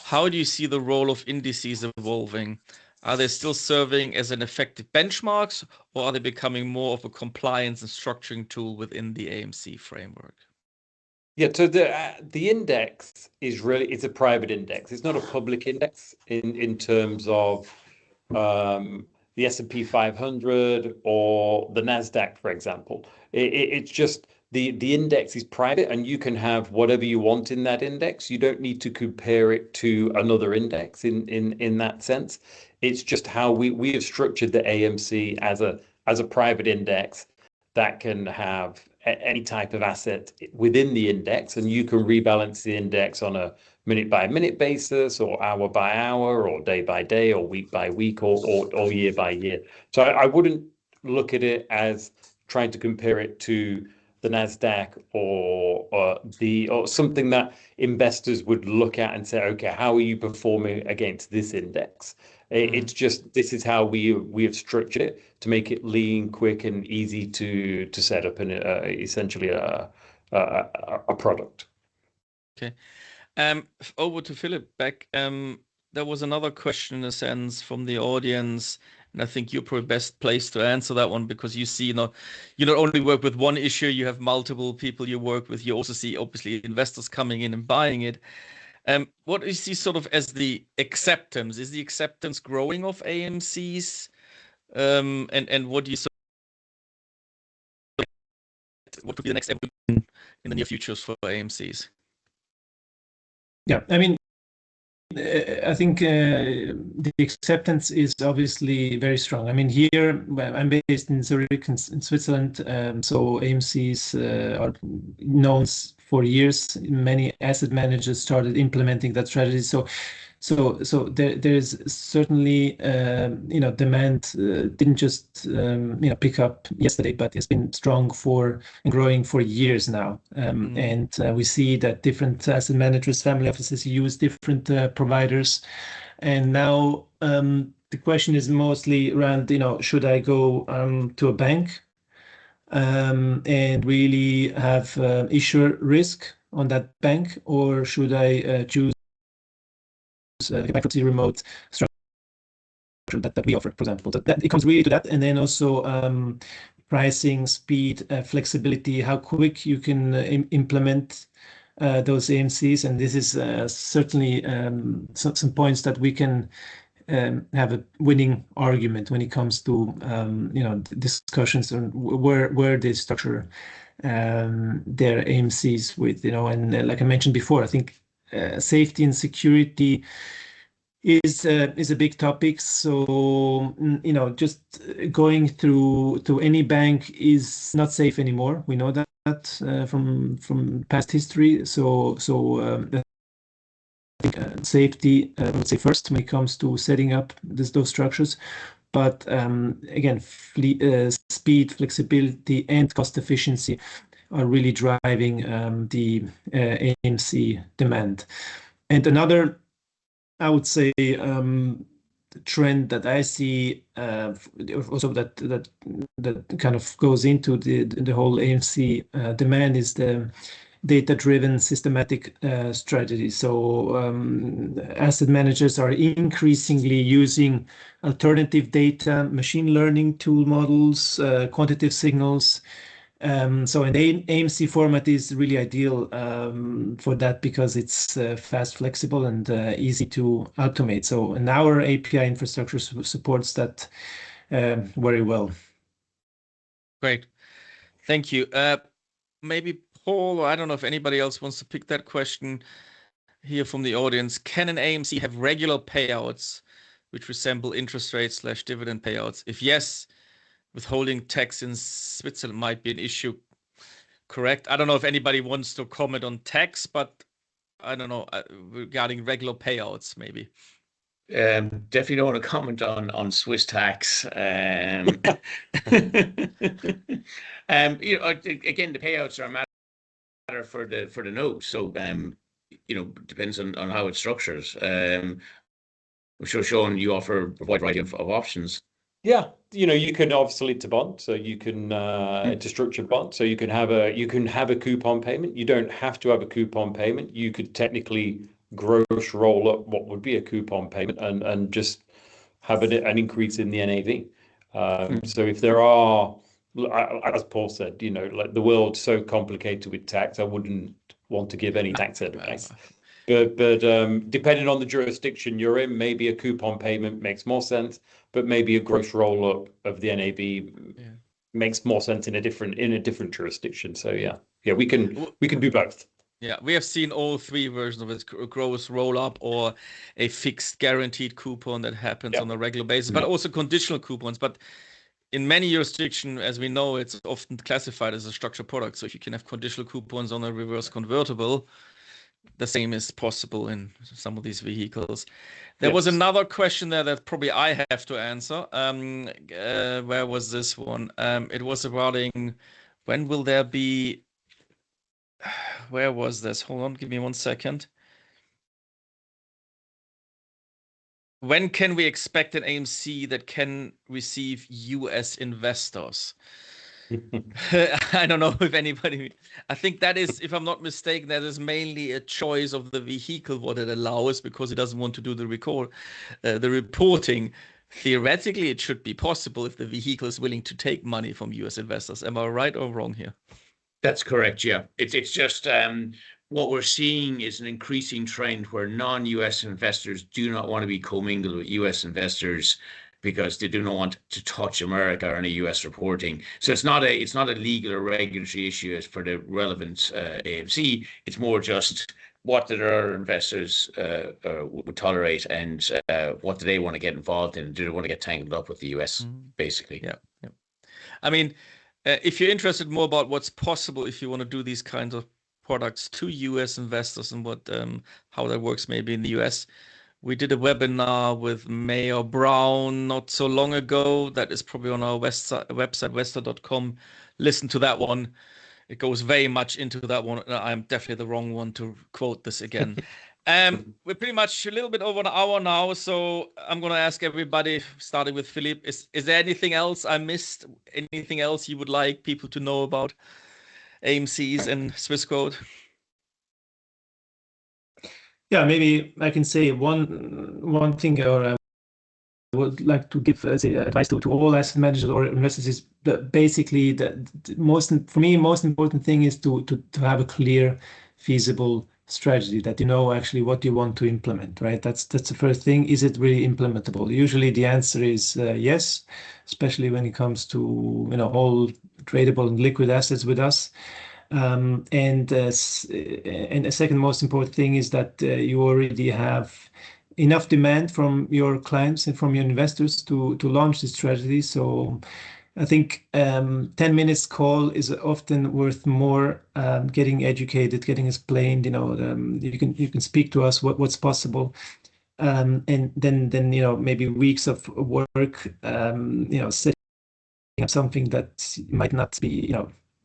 how do you see the role of indices evolving? Are they still serving as an effective benchmarks, or are they becoming more of a compliance and structuring tool within the AMC framework? Yeah, so the index it's a private index. It's not a public index in terms of the S&P 500 or the NASDAQ, for example. It's just the index is private, and you can have whatever you want in that index. You don't need to compare it to another index in that sense. It's just how we have structured the AMC as a private index that can have any type of asset within the index, and you can rebalance the index on a minute by minute basis, or hour by hour, or day by day, or week by week, or year by year. So I wouldn't look at it as trying to compare it to the NASDAQ or something that investors would look at and say, okay, how are you performing against this index? It's just, this is how we have structured it to make it lean, quick, and easy to set up essentially a product. Okay. Over to Philip back. There was another question in a sense from the audience, and I think you're probably best placed to answer that one, because you see, you not only work with one issue, you have multiple people you work with. You also see obviously investors coming in and buying it. What do you see sort of as the acceptance? Is the acceptance growing of AMCs? And what do you what could be the next evolution in the near futures for AMCs? Yeah, I mean, I think the acceptance is obviously very strong. I mean, here I'm based in Zurich, in Switzerland, so AMCs are known for years. Many asset managers started implementing that strategy. So there's certainly demand didn't just pick up yesterday, but it's been strong for and growing for years now. And we see that different asset managers, family offices use different providers. And now the question is mostly around, should I go to a bank and really have issuer risk on that bank, or should I choose bankruptcy remote structure that we offer, for example? So that it comes really to that, and then also pricing, speed, flexibility, how quick you can implement those AMCs, and this is certainly some points that we can have a winning argument when it comes to discussions on where they structure their AMCs with, and like I mentioned before, I think safety and security is a big topic. So just going through to any bank is not safe anymore. We know that from past history. So I think safety, I would say first when it comes to setting up those structures. But again, speed, flexibility, and cost efficiency are really driving the AMC demand. And another, I would say, trend that I see also that kind of goes into the whole AMC demand is the data-driven systematic strategy. So asset managers are increasingly using alternative data, machine learning tool models, quantitative signals. So an AMC format is really ideal for that because it's fast, flexible, and easy to automate. So and our API infrastructure supports that very well. Great. Thank you. Maybe Paul, or I don't know if anybody else wants to pick that question here from the audience. Can an AMC have regular payouts which resemble interest rates / dividend payouts? If yes, withholding tax in Switzerland might be an issue. Correct. I don't know if anybody wants to comment on tax, but I don't know regarding regular payouts, maybe. Definitely don't want to comment on Swiss tax. Again, the payouts are a matter for the note. So depends on how it structures. I'm sure, Sean, you offer a wide variety of options. Yeah, you can obviously to bond, so you can to structured bond, so you can have a coupon payment. You don't have to have a coupon payment. You could technically gross roll up what would be a coupon payment and just have an increase in the NAV. So if there are, as Paul said, like the world's so complicated with tax, I wouldn't want to give any tax advice. But depending on the jurisdiction you're in, maybe a coupon payment makes more sense, but maybe a gross roll up of the NAV makes more sense in a different jurisdiction. So we can do both. Yeah, we have seen all three versions of it: gross roll up or a fixed guaranteed coupon that happens on a regular basis, but also conditional coupons. But in many jurisdictions, as we know, it's often classified as a structured product. So if you can have conditional coupons on a reverse convertible, the same is possible in some of these vehicles. There was another question there that probably I have to answer. Where was this one? It was regarding when will there be... Where was this? Hold on, give me 1 second. When can we expect an AMC that can receive US investors? I don't know if anybody... I think that is, if I'm not mistaken, that is mainly a choice of the vehicle, what it allows, because it doesn't want to do the reporting. Theoretically, it should be possible if the vehicle is willing to take money from US investors. Am I right or wrong here? That's correct, yeah. It's just what we're seeing is an increasing trend where non-US investors do not want to be commingled with US investors because they do not want to touch America or any US reporting. So it's not a legal or regulatory issue as for the relevant AMC. It's more just what do their investors would tolerate, and what do they want to get involved in? Do they want to get tangled up with the US, basically? Yeah. I mean, if you're interested more about what's possible if you want to do these kinds of products to US investors and what how that works maybe in the US. We did a webinar with Mayor Brown not so long ago. That is probably on our website, wester.com. Listen to that one. It goes very much into that one. I'm definitely the wrong one to quote this again. We're pretty much a little bit over an hour now, so I'm going to ask everybody, starting with Philip, is there anything else I missed? Anything else you would like people to know about AMCs and Swissquote? Yeah, maybe I can say one thing, or I would like to give advice to all asset managers or investors is that basically the most important thing is to have a clear, feasible strategy, that you know actually what you want to implement, right? That's the first thing. Is it really implementable? Usually the answer is yes, especially when it comes to all tradable and liquid assets with us. And a second most important thing is that you already have enough demand from your clients and from your investors to launch this strategy. So I think 10 minutes call is often worth more. Getting educated, getting explained. You can speak to us what's possible, and then maybe weeks of work. Setting up something that might not be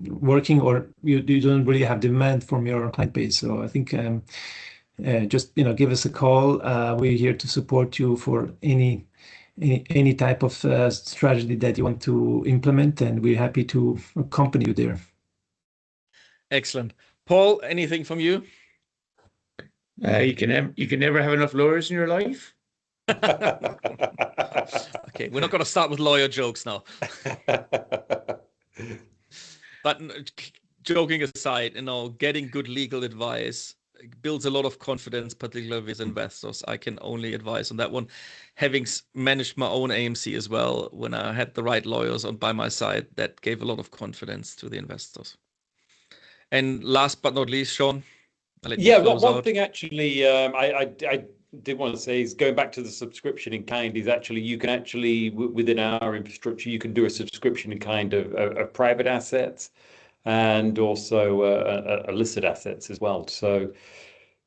working, or you don't really have demand from your client base. So I think just give us a call. We're here to support you for any type of strategy that you want to implement, and we're happy to accompany you there. Excellent. Paul, anything from you? You can never have enough lawyers in your life. Okay, we're not going to start with lawyer jokes now. But joking aside, getting good legal advice builds a lot of confidence, particularly with investors. I can only advise on that one. Having managed my own AMC as well, when I had the right lawyers by my side, that gave a lot of confidence to the investors. And last but not least, Sean, I'll let you close one out. thing actually I did want to say is, going back to the subscription in kind, is actually you can actually within our infrastructure you can do a subscription in kind of private assets and also a listed assets as well. So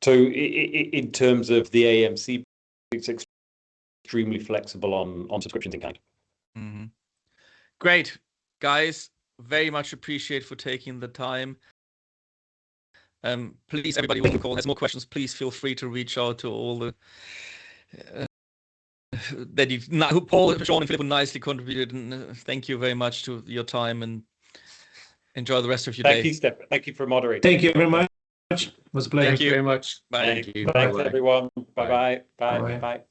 in terms of the AMC, it's extremely flexible on subscriptions in kind. Mm-hmm. Great, guys. Very much appreciate for taking the time. Please, everybody who on the call has more questions, please feel free to reach out to all the Paul, Sean, and Philip nicely contributed. And thank you very much to your time, and enjoy the rest of your day. Thank you, Steph. Thank you for moderating. Thank you very much. It was a pleasure. Thank you very much. Bye. Thank you. Thanks, Bye-bye. everyone. Bye-bye. Bye-bye. Bye.